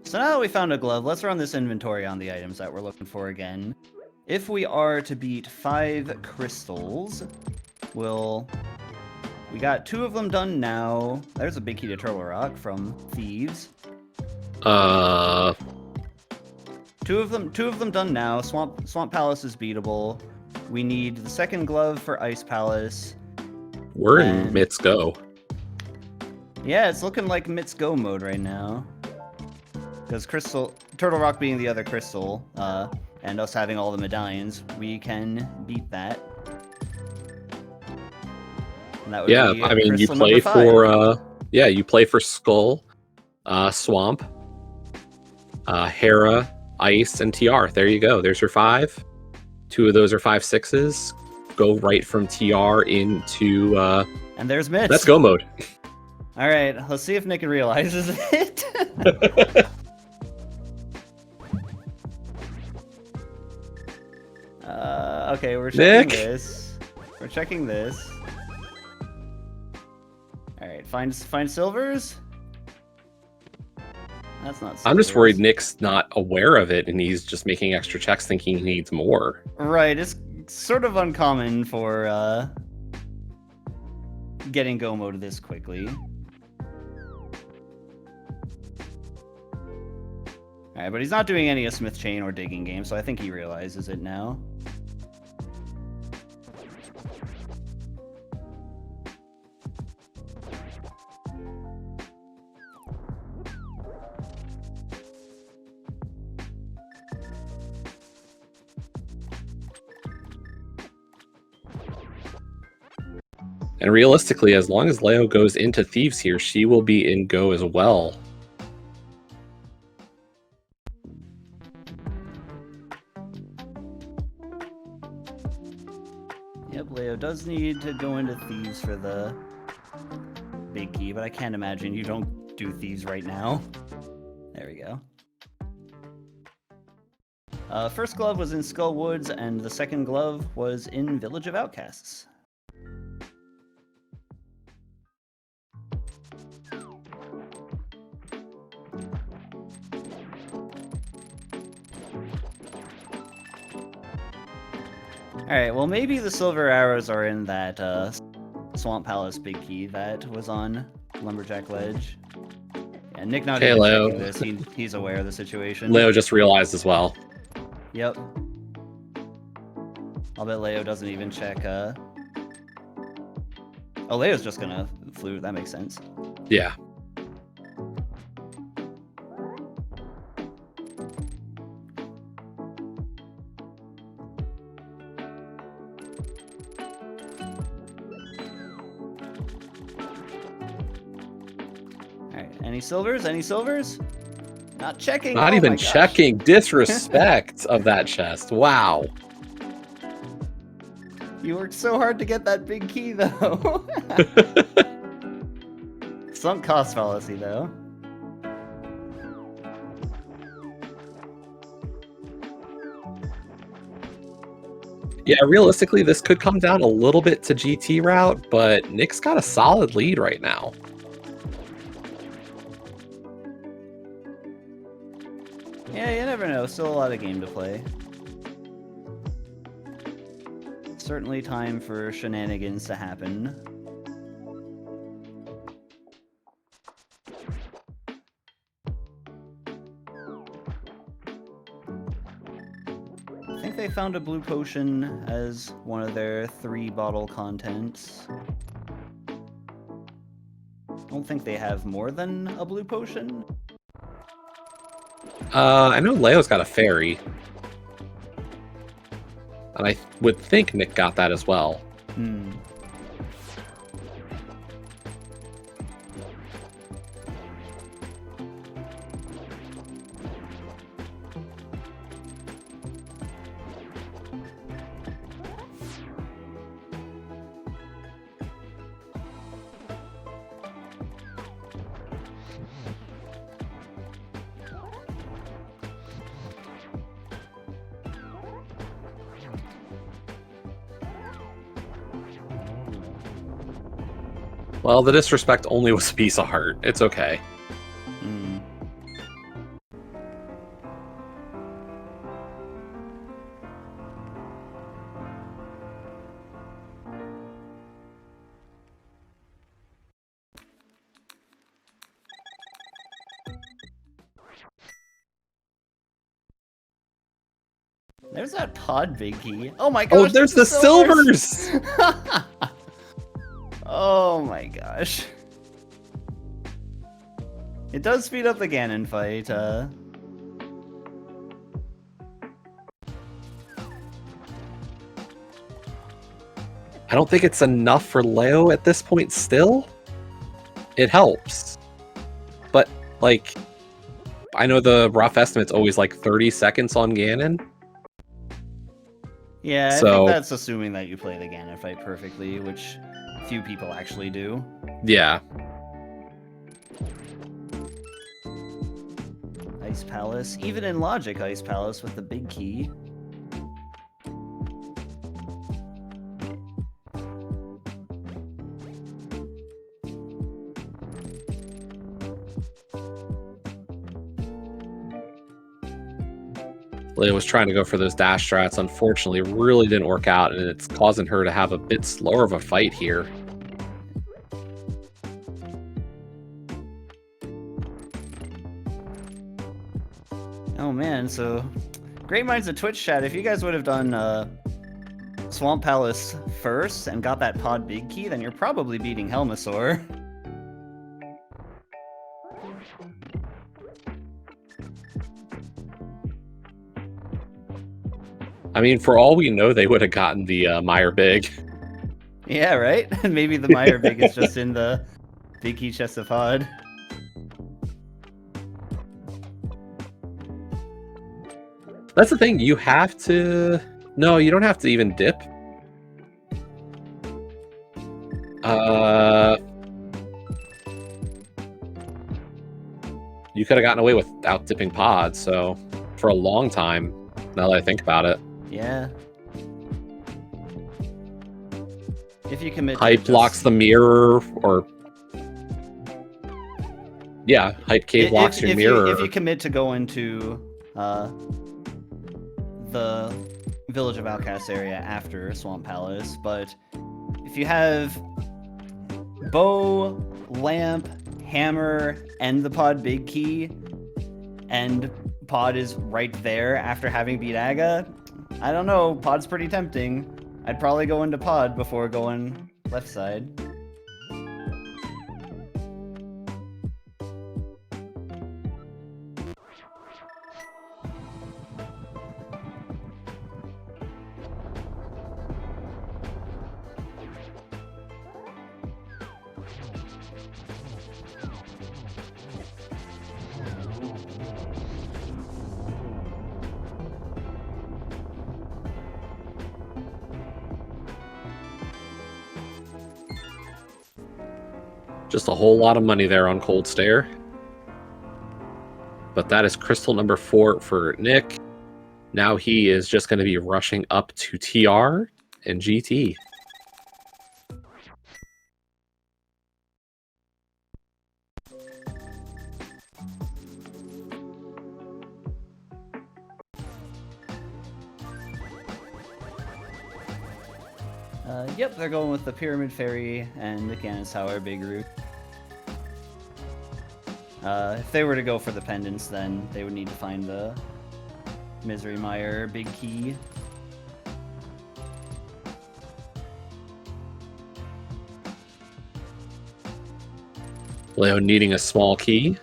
So now that we found a glove, let's run this inventory on the items that we're looking for again. If we are to beat 5 crystals, we got 2 of them done now. There's a big key to Turtle Rock from Thieves. 2 of them done now. Swamp Palace is beatable. We need the second glove for Ice Palace. We're in Mitts Go. Yeah, it's looking like Mitts Go mode right now. Because Turtle Rock being the other crystal, and us having all the medallions, we can beat that. And that would be I mean, you crystal play number 5. you play for Skull, Swamp, Hera, Ice, and TR. There you go. There's your 5. 2 of those are 5/6s. Go right from TR into and there's Mitts. Let's Go mode. All right, let's see if Nick realizes it. Okay, we're checking this. We're checking this. All right, find silvers. That's not silvers. I'm just worried Nick's not aware of it and he's just making extra checks thinking he needs more. Right, it's sort of uncommon for getting go mode this quickly. Alright, but he's not doing any of Smith Chain or Digging Game, so I think he realizes it now. And realistically, as long as Leo goes into Thieves here, she will be in Go as well. Yep, Leo does need to go into Thieves for the big key, but I can't imagine you don't do Thieves right now. There we go. First glove was in Skull Woods, and the second glove was in Village of Outcasts. Alright, well maybe the silver arrows are in that Swamp Palace big key that was on Lumberjack Ledge. And Nick not even checking this, he's aware of the situation. Leo just realized as well. Yep. I'll bet Leo doesn't even check, Oh, Leo's just gonna flute, that makes sense. Yeah. Any silvers? Any silvers? Not checking. Not even checking. Disrespect of that chest. Wow. You worked so hard to get that big key, though. Sunk cost fallacy, though. Yeah, realistically, this could come down a little bit to GT route, but Nick's got a solid lead right now. Yeah, you never know. Still a lot of game to play. Certainly time for shenanigans to happen. I think they found a blue potion as one of their 3-bottle contents. Don't think they have more than a blue potion. I know Leo's got a fairy. And I would think Nick got that as well. Hmm. Well, the disrespect only was a piece of heart. It's okay. Hmm. There's that pod big key. Oh my gosh! Oh, there's the silvers! Oh my gosh. It does speed up the Ganon fight. I don't think it's enough for Leo at this point still. It helps. But, like, I know the rough estimate's always like 30 seconds on Ganon. Yeah, I think that's assuming that you play the Ganon fight perfectly, which few people actually do. Yeah. Ice Palace. Even in Logic, Ice Palace with the big key. Leia was trying to go for those dash strats. Unfortunately, really didn't work out, and it's causing her to have a bit slower of a fight here. Oh man, so great minds of Twitch chat. If you guys would have done Swamp Palace first and got that pod big key, then you're probably beating Helmasaur. I mean, for all we know, they would have gotten the Meyer Big. Yeah, right? Maybe the Meyer Big is just in the big key chest of pod. That's the thing, you have to... No, you don't have to even dip. You could have gotten away without dipping pods, so... For a long time, now that I think about it. Yeah. If you commit Hype to blocks the mirror, or... Yeah, Hype Cave blocks your mirror. If you commit to go into the Village of Outcasts area after Swamp Palace, but if you have bow, lamp, hammer, and the pod big key, and pod is right there after having beat Aga, I don't know, pod's pretty tempting. I'd probably go into pod before going left side. Just a whole lot of money there on Cold Stare. But that is crystal number 4 for Nick. Now he is just going to be rushing up to TR and GT. Yep, they're going with the Pyramid Fairy and the Ganis Tower Big Root. If they were to go for the pendants, then they would need to find the Misery Mire Big Key. Leo needing a small key.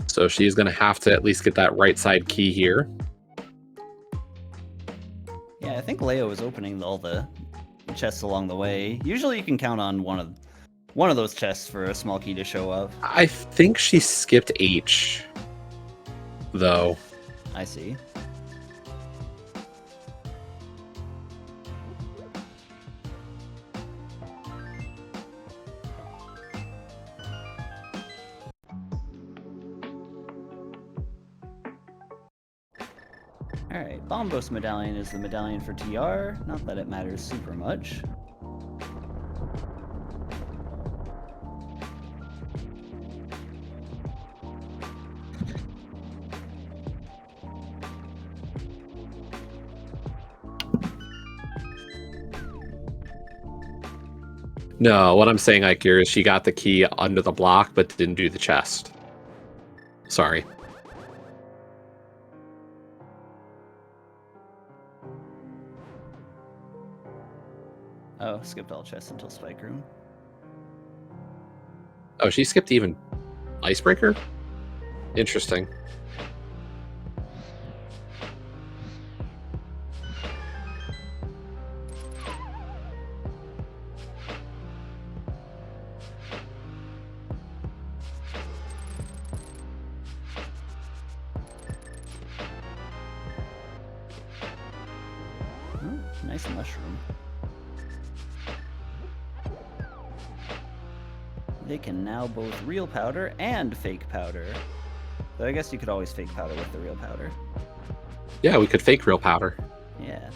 So she's going to have to at least get that right side key here. Yeah, I think Leo is opening all the chests along the way. Usually you can count on one of those chests for a small key to show up. I think she skipped H, though. I see. Alright, Bombos Medallion is the medallion for TR. Not that it matters super much. No, what I'm saying, Ikir, is she got the key under the block, but didn't do the chest. Sorry. Oh, skipped all chests until Spike Room. Oh, she skipped even Icebreaker? Interesting. Oh, nice mushroom. They can now both real powder and fake powder. But I guess you could always fake powder with the real powder. Yeah, we could fake real powder. Yeah.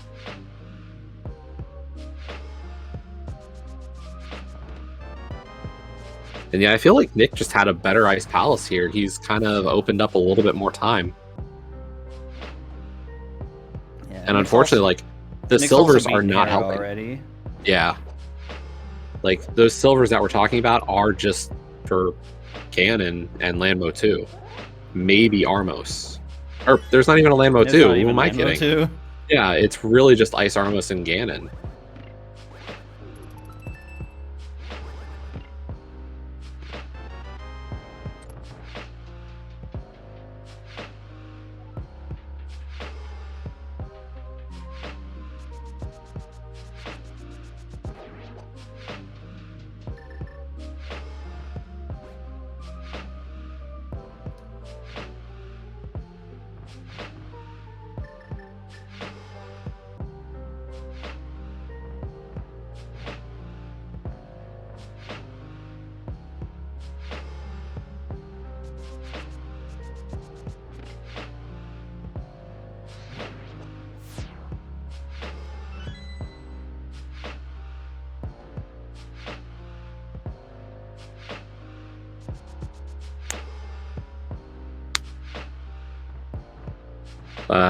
And yeah, I feel like Nick just had a better Ice Palace here. He's kind of opened up a little bit more time. Yeah, and unfortunately, like, the silvers are not helping. Already. Yeah. Like, those silvers that we're talking about are just for Ganon and Landmo 2. Maybe Armos. Or, there's not even a Landmo 2. Who am I kidding? 2. Yeah, it's really just Ice Armos and Ganon.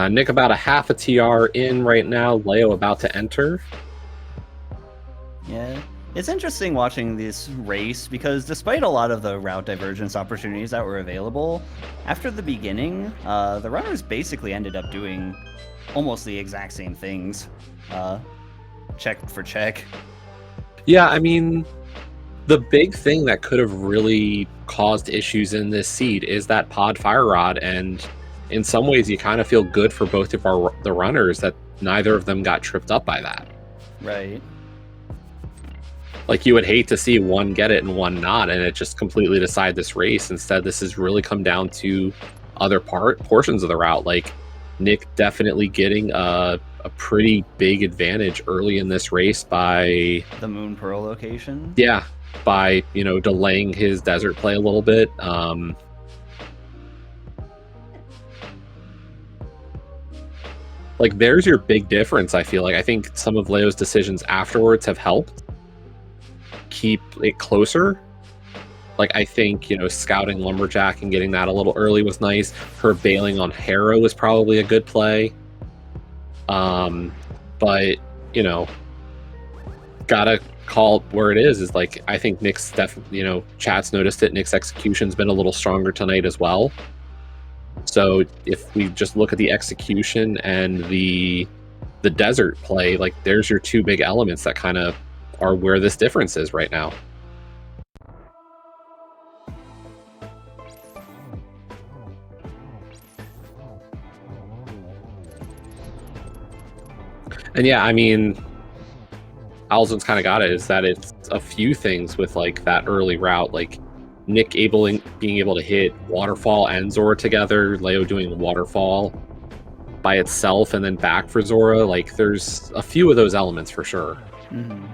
Nick about a half a TR in right now. Leo about to enter. Yeah, it's interesting watching this race because despite a lot of the route divergence opportunities that were available, after the beginning, the runners basically ended up doing almost the exact same things, check for check. Yeah, I mean, the big thing that could have really caused issues in this seed is that pod fire rod, and in some ways you kind of feel good for both of the runners that neither of them got tripped up by that. Right. Like, you would hate to see one get it and one not, and it just completely decide this race. Instead, this has really come down to other portions of the route. Like, Nick definitely getting a pretty big advantage early in this race by the Moon Pearl location. Yeah, by, you know, delaying his desert play a little bit. Like, there's your big difference, I feel like. I think some of Leo's decisions afterwards have helped keep it closer. Like, I think, you know, scouting Lumberjack and getting that a little early was nice. Her bailing on Harrow was probably a good play. But, you know, gotta call it where it is like, I think Nick's definitely, you know, chat's noticed it. Nick's execution's been a little stronger tonight as well. So if we just look at the execution and the desert play, like, there's your two big elements that kind of are where this difference is right now. And yeah, I mean, Alzin's kind of got it, is that it's a few things with, like, that early route, like Nick being able to hit Waterfall and Zora together, Leo doing Waterfall by itself and then back for Zora. Like, there's a few of those elements for sure. Mm-hmm.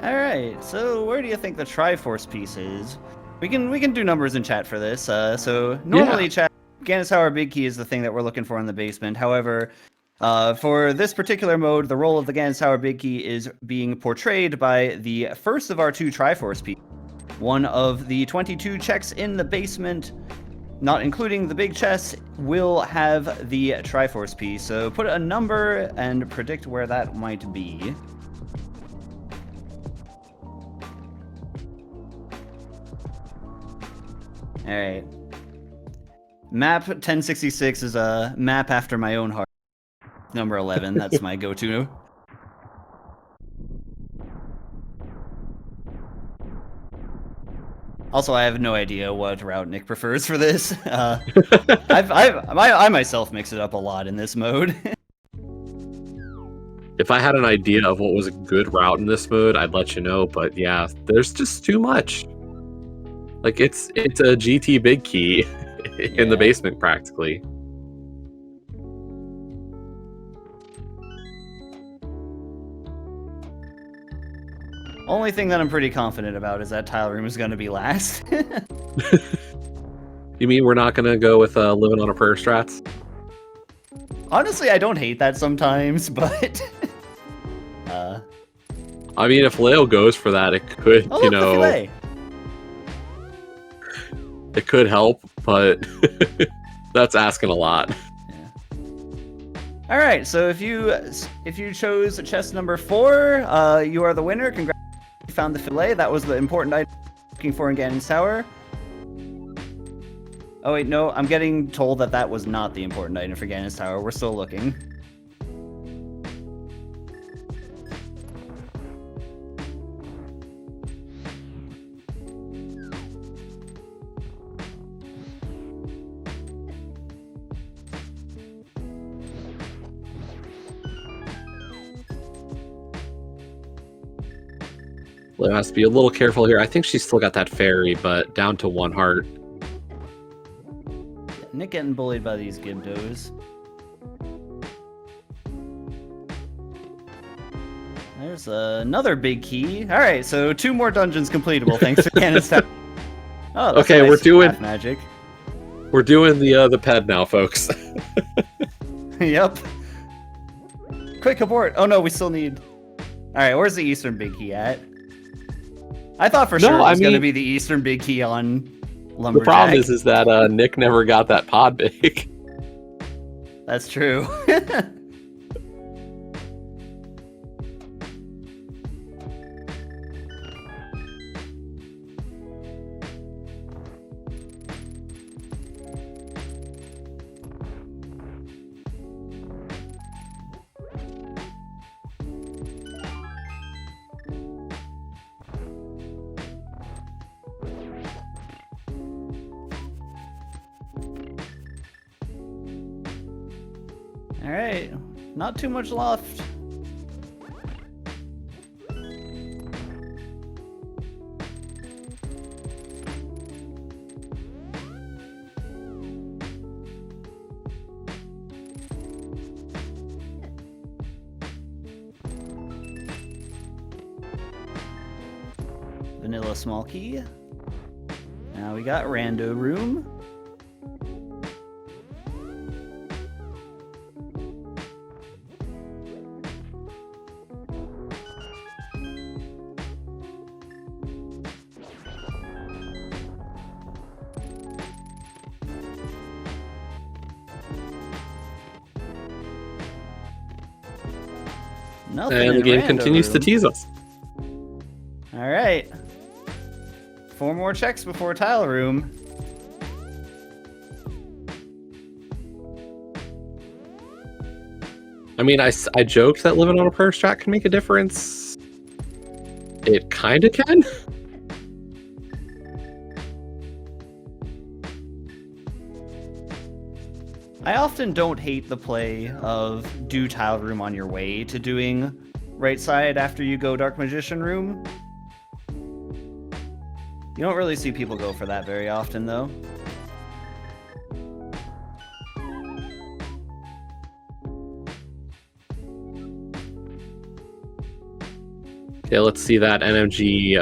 Alright, so where do you think the Triforce piece is? We can do numbers in chat for this. So normally, chat, Ganis Tower Big Key is the thing that we're looking for in the basement. However, for this particular mode, the role of the Ganis Tower Big Key is being portrayed by the first of our two Triforce pieces. One of the 22 checks in the basement, not including the big chest, will have the Triforce piece. So put a number and predict where that might be. All right. Map 1066 is a map after my own heart. Number 11, that's my go-to. Also, I have no idea what route Nick prefers for this. I myself mix it up a lot in this mode. If I had an idea of what was a good route in this mode, I'd let you know. But yeah, there's just too much. Like, it's a GT Big Key in the basement, practically. Only thing that I'm pretty confident about is that tile room is going to be last. You mean we're not going to go with living on a prayer strats? Honestly, I don't hate that sometimes, but... I mean, if Leo goes for that, it could, Oh, look, the filet! It could help, but that's asking a lot. Yeah. All right, so if you chose chest number 4, you are the winner. Congrats, you found the filet. That was the important item looking for in Ganon's Tower. Oh wait, no, I'm getting told that that was not the important item for Ganon's Tower. We're still looking. Leo has to be a little careful here. I think she's still got that fairy, but down to 1 heart. Nick getting bullied by these Gibdos. There's another big key. All right, so 2 more dungeons completable. Thanks for Ganon's Tower. Oh, that's okay, a nice we're doing magic. We're doing the ped now, folks. Yep. Quick abort. Oh no, we still need. All right, where's the Eastern Big Key at? I thought for sure it was going to be the Eastern Big Key on Lumberjack. The problem is that Nick never got that pod big. That's true. All right, not too much left. Vanilla small key. Now we got Rando room. Nothing And the game continues to tease us. All right. 4 more checks before tile room. I mean, I joked that living on a prayer strat can make a difference. It kind of can. I often don't hate the play of do tile room on your way to doing right side after you go Dark Magician room. You don't really see people go for that very often, though. Okay, let's see that NMG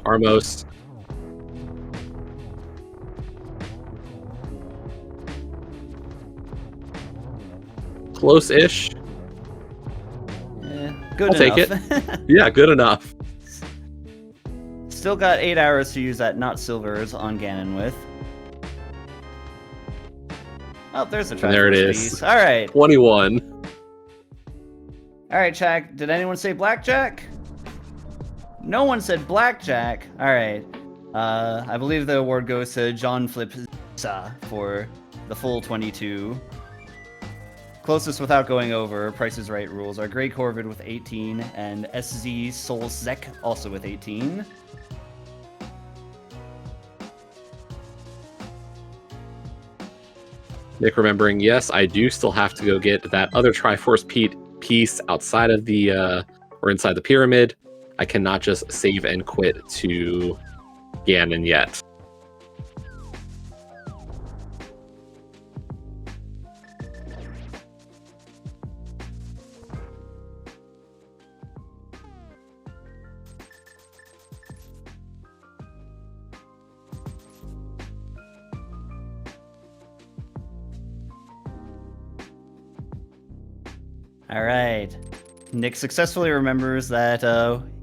Armos. Close-ish. Yeah, good I'll take enough. it. Yeah, good enough. Still got 8 hours to use that not silvers on Ganon with. Oh, there's a Triforce there it is. piece. All right. 21. All right, Jack. Did anyone say blackjack? No one said blackjack. All right. I believe the award goes to John Flipsa for the full 22. Closest without going over, Price is Right rules are Grey Corvid with 18 and SZ Solzek also with 18. Nick remembering, yes, I do still have to go get that other Triforce piece outside of the, or inside the pyramid. I cannot just save and quit to Ganon yet. All right. Nick successfully remembers that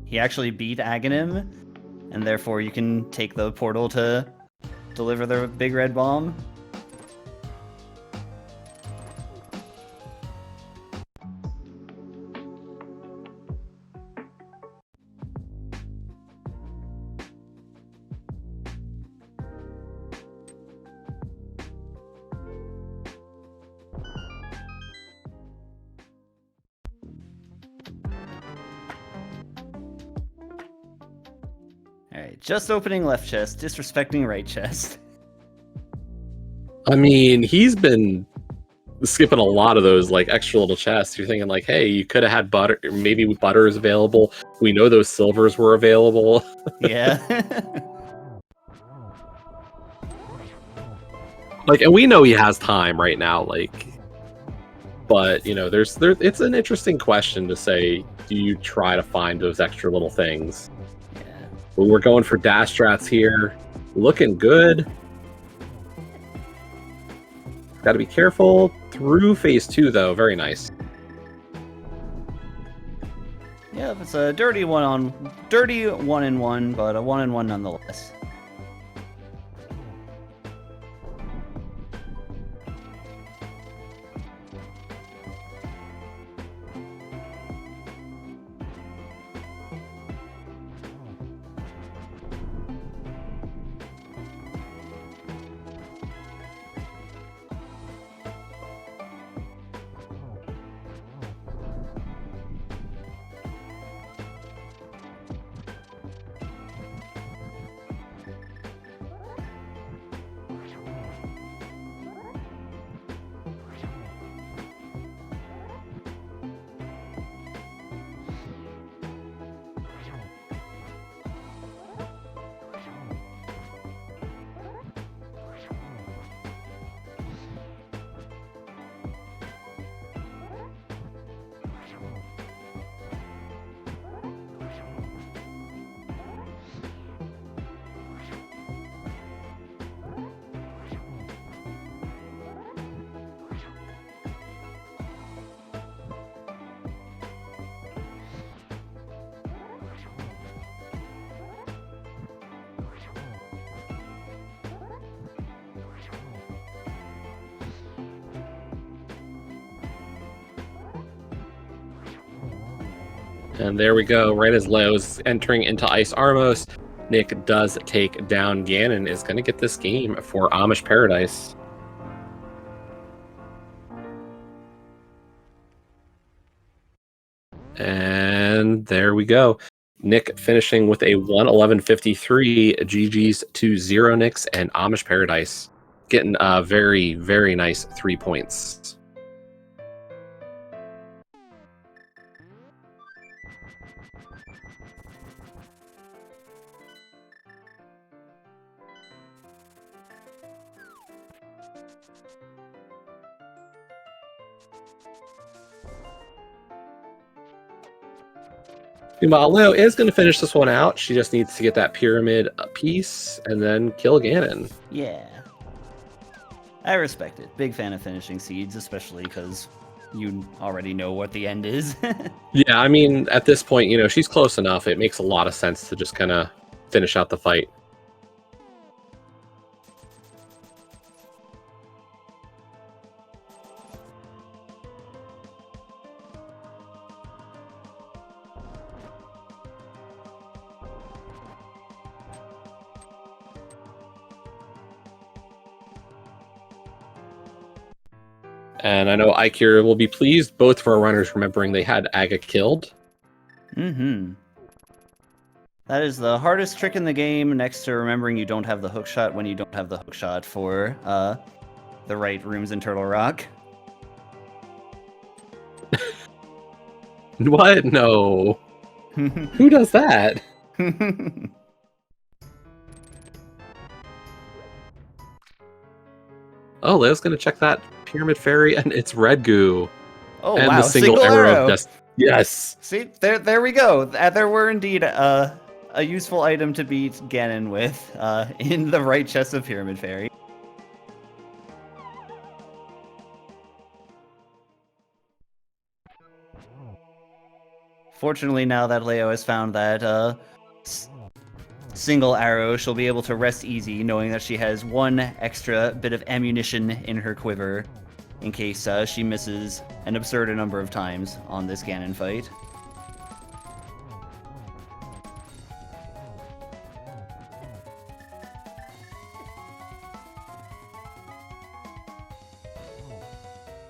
he actually beat Aghanim, and therefore you can take the portal to deliver the big red bomb. Alright, just opening left chest, disrespecting right chest. I mean, he's been skipping a lot of those like extra little chests. You're thinking like, hey, you could have had butter. Maybe butter is available. We know those silvers were available. Yeah. Like, and we know he has time right now. Like, but you know, it's an interesting question to say. Do you try to find those extra little things? Yeah. But we're going for dash strats here. Looking good. Got to be careful through phase 2, though. Very nice. Yeah, it's a dirty 1-in-1, but a 1-in-1 nonetheless. And there we go. Right as Leo's entering into Ice Armos, Nick does take down Ganon. Is going to get this game for Amish Paradise. And there we go. Nick finishing with a 1:11:53. GG's to Zero Nicks and Amish Paradise. Getting a very, very nice 3 points. Meanwhile, Leo is going to finish this one out. She just needs to get that pyramid piece and then kill Ganon. Yeah. I respect it. Big fan of finishing seeds, especially because you already know what the end is. Yeah, I mean, at this point, you know, she's close enough. It makes a lot of sense to just kind of finish out the fight. And I know Ikir will be pleased, both of our runners remembering they had Aga killed. Mm-hmm. That is the hardest trick in the game, next to remembering you don't have the hookshot when you don't have the hookshot for the right rooms in Turtle Rock. What? No. Who does that? Oh, Leo's going to check that Pyramid Fairy, and it's red goo. Oh, and wow. the single arrow of destiny. Yes. See, there we go. There were indeed a useful item to beat Ganon with in the right chest of Pyramid Fairy. Fortunately, now that Leo has found that single arrow, she'll be able to rest easy, knowing that she has one extra bit of ammunition in her quiver in case she misses an absurd number of times on this Ganon fight.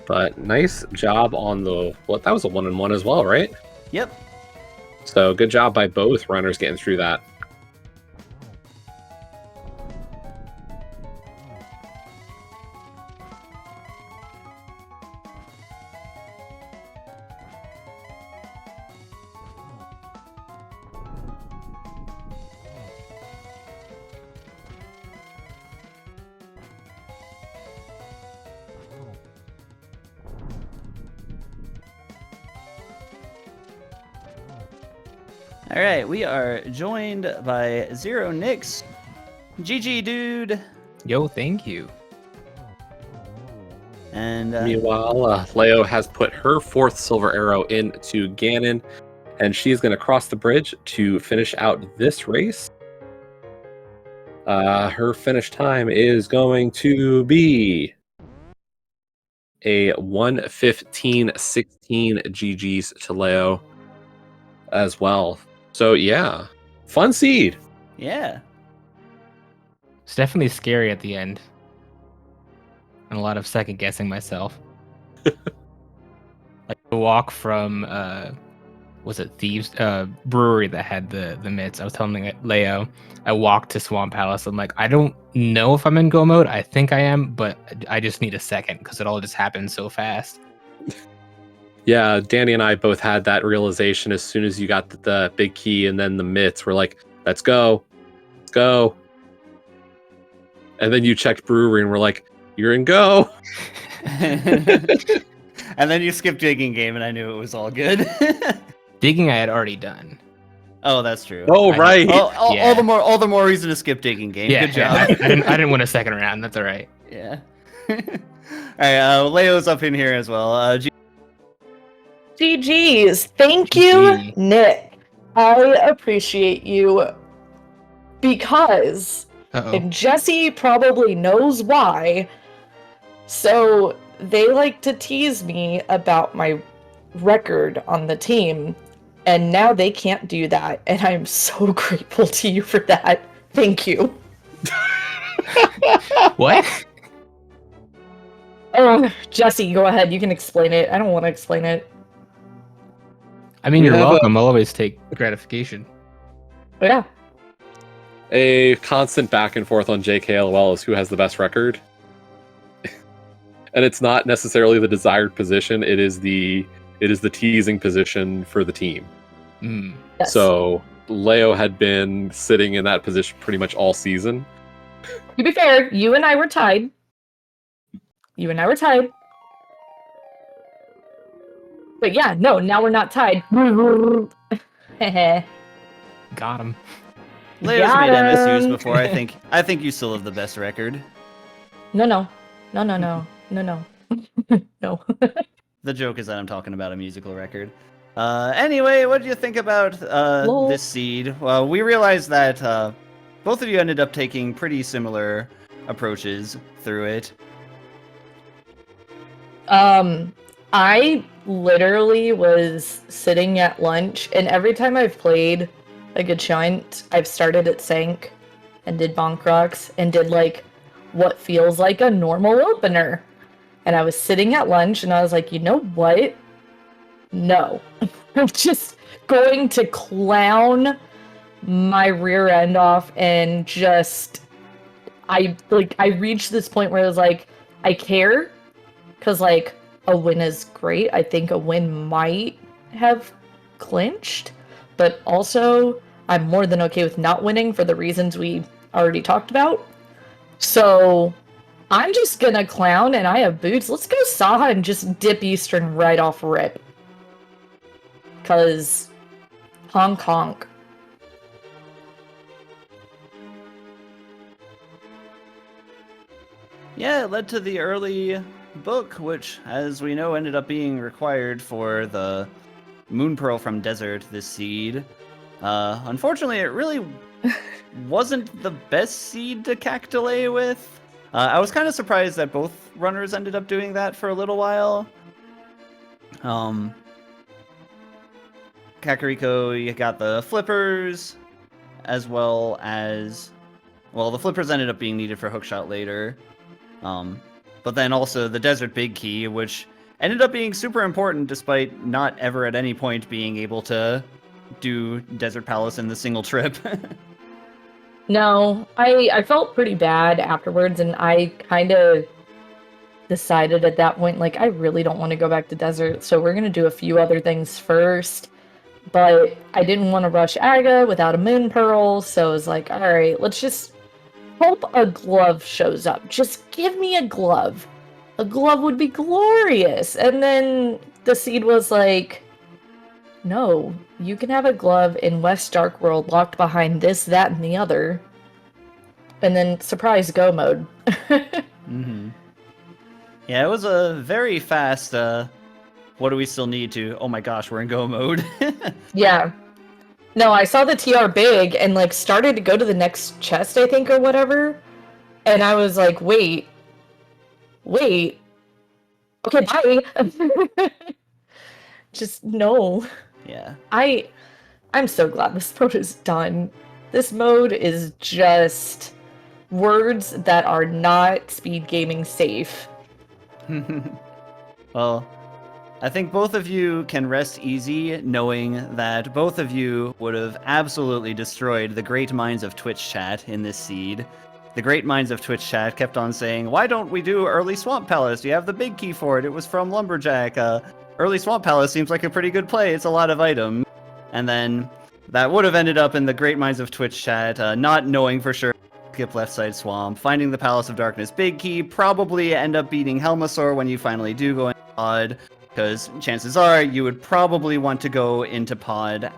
But nice job on the... Well, that was a 1-on-1 as well, right? Yep. So good job by both runners getting through that. All right, we are joined by Zero Nix. GG, dude. Yo, thank you. And Meanwhile, Leo has put her 4th silver arrow into Ganon, and she's going to cross the bridge to finish out this race. Her finish time is going to be a 1:15.16 GG's to Leo as well. So yeah, fun seed. yeah. It's definitely scary at the end. And a lot of second guessing myself. Like the walk from was it Thieves brewery that had the mitts. I was telling Leo, I walked to Swamp Palace. I'm like, I don't know if I'm in go mode. I think I am, but I just need a second because it all just happened so fast. Yeah, Danny and I both had that realization as soon as you got the big key and then the mitts. We're like, let's go. Let's go. And then you checked brewery and we're like, you're in go. And then you skipped digging game, and I knew it was all good. Digging I had already done. Oh, that's true. Oh, right. All the more reason to skip digging game. Yeah, Good job. I didn't win a second round. That's all right. Yeah. All right, Leo's up in here as well. GG's. Thank you, GG. Nick. I appreciate you because, Uh-oh. and Jesse probably knows why, so they like to tease me about my record on the team, and now they can't do that, and I'm so grateful to you for that. Thank you. What? Jesse, go ahead. You can explain it. I don't want to explain it. I mean, We you're have welcome. I'll always take gratification. Yeah. A constant back and forth on JKLOL is who has the best record. And it's not necessarily the desired position, it is the teasing position for the team. Mm. Yes. So Leo had been sitting in that position pretty much all season. To be fair, you and I were tied. But yeah, no, now we're not tied. Got him. Leo's Got made MSUs him. before. I think you still have the best record. No. No. The joke is that I'm talking about a musical record. Anyway, what do you think about Lol. this seed? Well, we realized that both of you ended up taking pretty similar approaches through it. I literally was sitting at lunch, and every time I've played like a chunt, I've started at Sank and did bonk rocks and did like what feels like a normal opener. And I was sitting at lunch and I was like, you know what? No. I'm just going to clown my rear end off and just I reached this point where I was like, I care, because like a win is great. I think a win might have clinched, but also I'm more than okay with not winning for the reasons we already talked about. So I'm just gonna clown, and I have boots. Let's go Saha and just dip Eastern right off rip. Cause honk honk. Yeah, it led to the early book, which, as we know, ended up being required for the Moon Pearl from Desert, this seed. Unfortunately, it really wasn't the best seed to cack delay with. I was kind of surprised that both runners ended up doing that for a little while. Kakariko, you got the flippers, as well as... Well, the flippers ended up being needed for hookshot later. But then also the Desert Big Key, which ended up being super important despite not ever at any point being able to do Desert Palace in the single trip. No, I felt pretty bad afterwards, and I kind of decided at that point, like, I really don't want to go back to Desert, so we're going to do a few other things first. But I didn't want to rush Aga without a Moon Pearl, so I was like, alright, let's just hope a glove shows up. Just give me a glove. A glove would be glorious. And then the seed was like, no, you can have a glove in West Dark World locked behind this, that, and the other. And then surprise go mode. Mm-hmm. Yeah, it was a very fast, what do we still need to... Oh my gosh, we're in go mode. Yeah. No, I saw the TR big and, like, started to go to the next chest, I think, or whatever. And I was like, wait. Okay, bye. Just, no. Yeah. I'm so glad this mode is done. This mode is just words that are not speed gaming safe. Well, I think both of you can rest easy knowing that both of you would have absolutely destroyed the great minds of Twitch chat in this seed. The great minds of Twitch chat kept on saying, why don't we do early Swamp Palace? You have the big key for it. It was from Lumberjack. Early Swamp Palace seems like a pretty good play. It's a lot of items. And then that would have ended up in the great minds of Twitch chat, not knowing for sure. Skip left side swamp, finding the Palace of Darkness big key, probably end up beating Helmasaur when you finally do go in pod, because chances are you would probably want to go into pod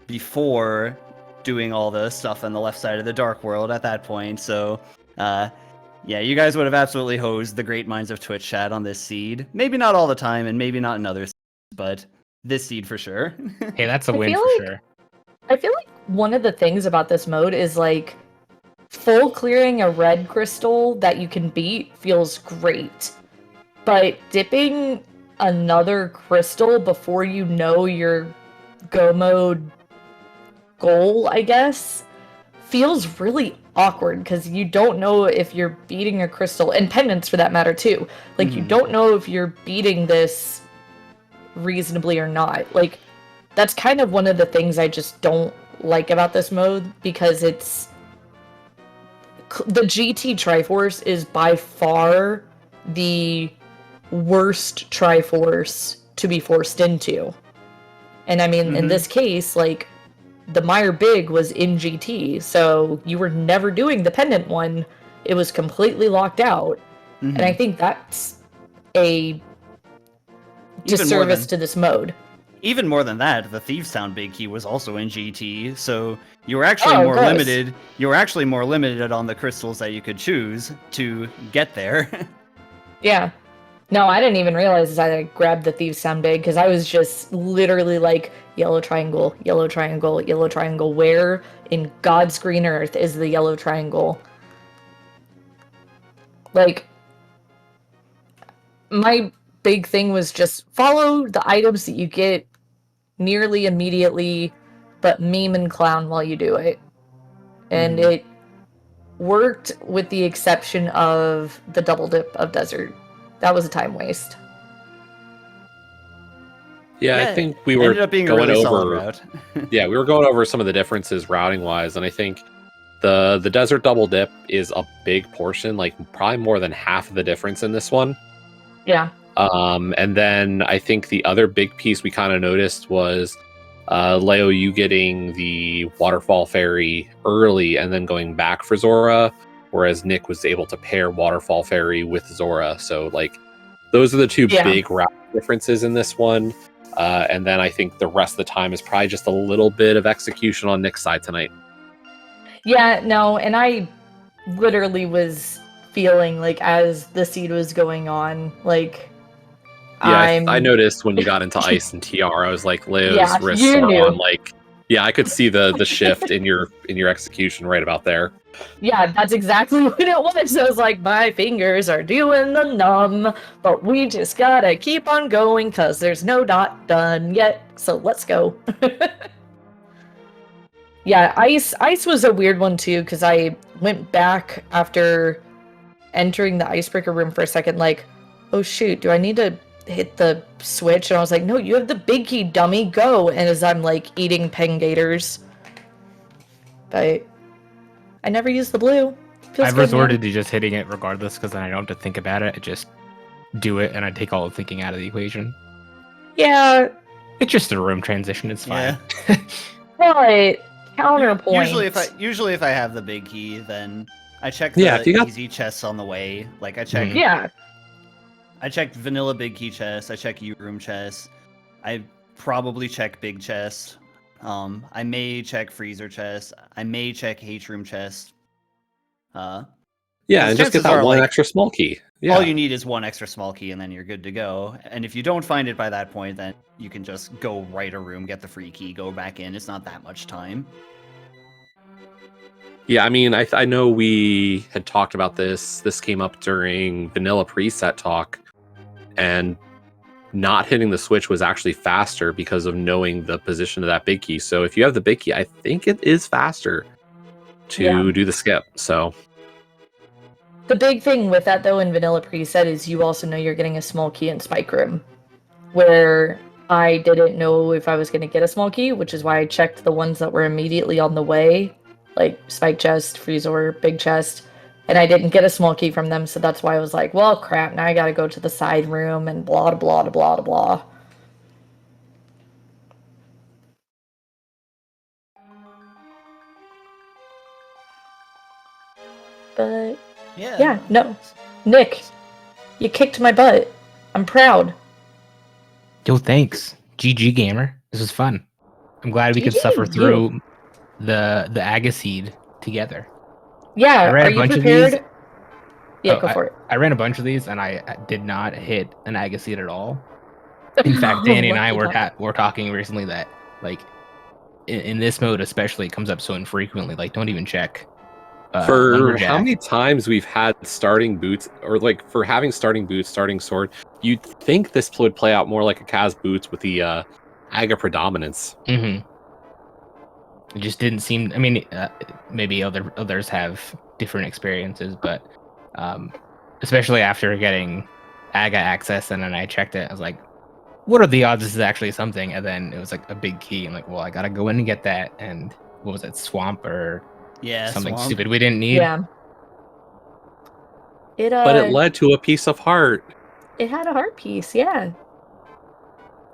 before doing all the stuff on the left side of the Dark World at that point. So, yeah, you guys would have absolutely hosed the great minds of Twitch chat on this seed. Maybe not all the time, and maybe not in other seeds, but this seed for sure. Hey, that's a win feel for like- sure. I feel like one of the things about this mode is, like, full clearing a red crystal that you can beat feels great. But dipping another crystal before you know your go mode goal, I guess, feels really awkward because you don't know if you're beating a crystal, and pendants for that matter too. Like, you don't know if you're beating this reasonably or not. Like, that's kind of one of the things I just don't like about this mode, because it's the GT Triforce is by far the worst Triforce to be forced into. And I mean, in this case, like, the Meyer Big was in GT, so you were never doing the pendant one. It was completely locked out. And I think that's a disservice to this mode. Even more than that, the Thieves Town big key was also in GT, so you were actually more limited. You were actually more limited on the crystals that you could choose to get there. Yeah. No, I didn't even realize I grabbed the Thieves Town big, because I was just literally like, yellow triangle, yellow triangle, yellow triangle. Where in God's green earth is the yellow triangle? Like, my big thing was just follow the items that you get nearly immediately, but meme and clown while you do it. And it worked, with the exception of the double dip of Desert. That was a time waste. Yeah, I think we were ended up being a going really solid over. route. Yeah, we were going over some of the differences routing wise, and I think the desert double dip is a big portion, like probably more than half of the difference in this one. Yeah. And then I think the other big piece we kind of noticed was Leo, you getting the waterfall fairy early and then going back for Zora, whereas Nick was able to pair waterfall fairy with Zora. So, like, those are the two big route differences in this one. And then I think the rest of the time is probably just a little bit of execution on Nick's side tonight. Yeah, no, and I literally was feeling like as the seed was going on. Like, Yeah, I I'm noticed when you got into ice and TR, I was like, Liv's Yeah, wrists you are knew. on like, yeah, I could see the shift in your execution right about there. Yeah, that's exactly what it was. I was like, my fingers are doing the numb, but we just gotta keep on going because there's no dot done yet. So let's go. Yeah, ice was a weird one too because I went back after entering the icebreaker room for a second, like, oh shoot, do I need to hit the switch? And I was like, no, you have the big key, dummy, go. And as I'm like eating pengators, but I never used the blue. Feels I've good, resorted man. to just hitting it regardless because then I don't have to think about it. I just do it and I take all the thinking out of the equation. Yeah, It's just a room transition. It's fine. Yeah. but counterpoint. Usually if I have the big key, then I check Yeah, the if you got- easy chests on the way. Like I check Mhm. Yeah, I checked vanilla big key chest, I check U-room chest. I probably check big chest. I may check freezer chest. I may check H-room chest. Yeah, Because and just get chances that are, one like, extra small key. Yeah. all you need is one extra small key and then you're good to go. And if you don't find it by that point, then you can just go right a room, get the free key, go back in. It's not that much time. Yeah, I mean, I know we had talked about this. This came up during vanilla preset talk, and not hitting the switch was actually faster because of knowing the position of that big key. So if you have the big key, I think it is faster to Yeah. do the skip. So the big thing with that though in vanilla preset is you also know you're getting a small key in spike room, where I didn't know if I was going to get a small key, which is why I checked the ones that were immediately on the way, like spike chest, freezer, big chest, and I didn't get a small key from them, so that's why I was like, well, crap, now I gotta go to the side room and blah, blah, blah, blah, blah. But, yeah, no. Nick, you kicked my butt. I'm proud. Yo, thanks. GG gamer. This was fun. I'm glad we could GG suffer you. through the Agaseed together. Yeah, I ran are a you bunch of prepared? these. Yeah, go for it. I ran a bunch of these and I did not hit an Agaseed at all. In fact, Oh, Danny and I lucky were talking recently that like in this mode especially, it comes up so infrequently. Like, don't even check. for Lumberjack. how many times we've had starting boots, or like for having starting boots, starting sword, you'd think this would play out more like a Kaz boots with the Aga predominance. Mm-hmm. It just didn't seem. I mean, maybe others have different experiences, but especially after getting Aga access, and then I checked it, I was like, "What are the odds this is actually something?" And then it was like a big key. I'm like, "Well, I gotta go in and get that." And what was it, swamp or something Swamp. stupid we didn't need? Yeah. But it led to a piece of heart. It had a heart piece, yeah.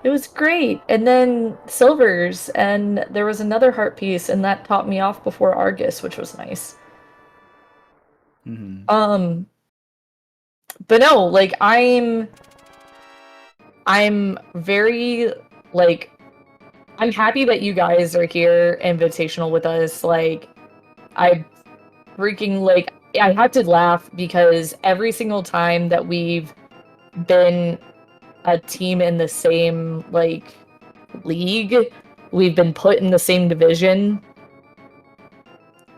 It was great. And then silvers, and there was another heart piece, and that topped me off before Argus, which was nice. Mm-hmm. But no, like I'm very like I'm happy that you guys are here invitational with us. Like I freaking like I had to laugh because every single time that we've been a team in the same like league, we've been put in the same division.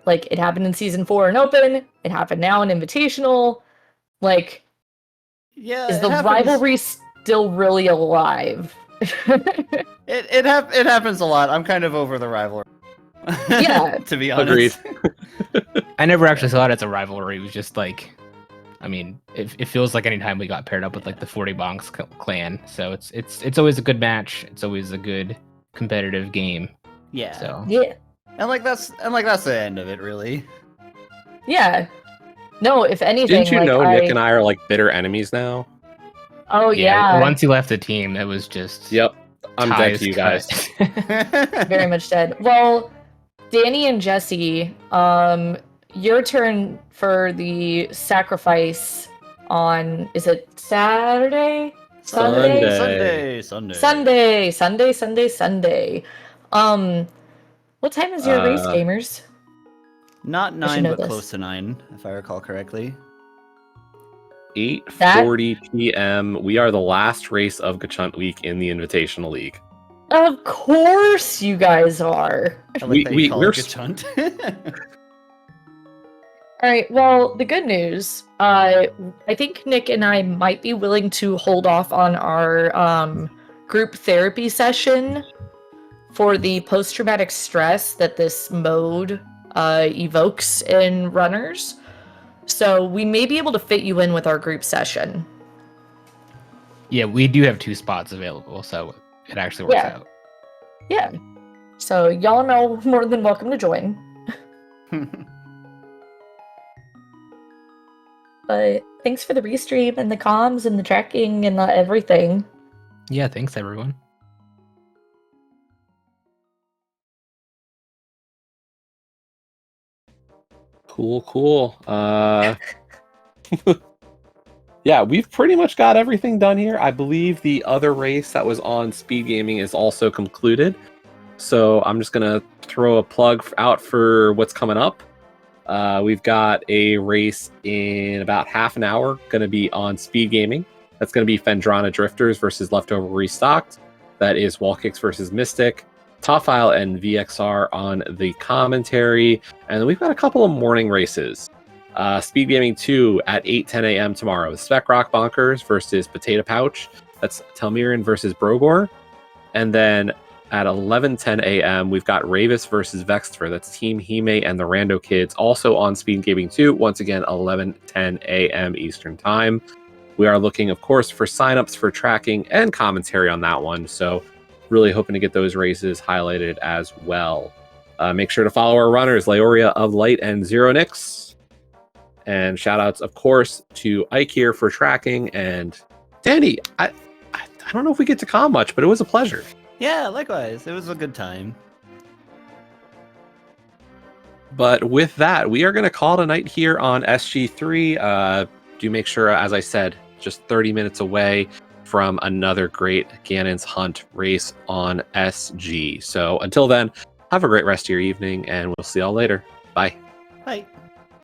Like it happened in season 4 in open, it happened now in invitational. Like, Yeah, is the rivalry still really alive? It happens a lot. I'm kind of over the rivalry. Yeah. To be honest. Agreed. I never actually saw it as a rivalry. It was just like, I mean, it feels like anytime we got paired up with like the 40 Bonks clan. So it's always a good match. It's always a good competitive game. Yeah. So Yeah. And that's the end of it, really. Yeah. No, if anything, Didn't you like, know Nick and I are like bitter enemies now? Oh yeah. Once he left the team, it was just Yep. I'm dead ties to you cut. guys. Very much dead. Well, Danny and Jesse, your turn for the sacrifice on, is it Saturday? Sunday. Sunday. What time is your race, gamers? Not I should 9, know but this. close to 9, if I recall correctly. 8:40 p.m. We are the last race of Gachant Week in the Invitational League. Of course you guys are. I like that you call we're it Gachant. All right, well, the good news, I think Nick and I might be willing to hold off on our group therapy session for the post-traumatic stress that this mode evokes in runners. So we may be able to fit you in with our group session. Yeah, we do have 2 spots available, so it actually works out. Yeah. So y'all know more than welcome to join. But thanks for the restream and the comms and the tracking and everything. Yeah, thanks everyone. Cool. Yeah, we've pretty much got everything done here. I believe the other race that was on SpeedGaming is also concluded. So I'm just going to throw a plug out for what's coming up. We've got a race in about half an hour going to be on SpeedGaming. That's going to be Fendrana Drifters versus Leftover Restocked. That is Wallkicks versus Mystic. Topfile and VXR on the commentary. And then we've got a couple of morning races. SpeedGaming 2 at 8:10 a.m. tomorrow. Spec Rock Bonkers versus Potato Pouch. That's Telmirian versus Brogor. And then at 11:10 a.m., we've got Ravis versus Vexter. That's Team Hime and the Rando Kids, also on SpeedGaming 2. Once again, 11:10 a.m. Eastern Time. We are looking, of course, for signups for tracking and commentary on that one. So really hoping to get those races highlighted as well. Make sure to follow our runners, Leoria of Light and Zero Nix. And shout outs, of course, to Ike here for tracking. And Danny, I don't know if we get to com much, but it was a pleasure. Yeah, likewise. It was a good time. But with that, we are going to call it a night here on SG3. Do make sure, as I said, just 30 minutes away from another great Ganon's Hunt race on SG. So until then, have a great rest of your evening, and we'll see y'all later. Bye. Bye.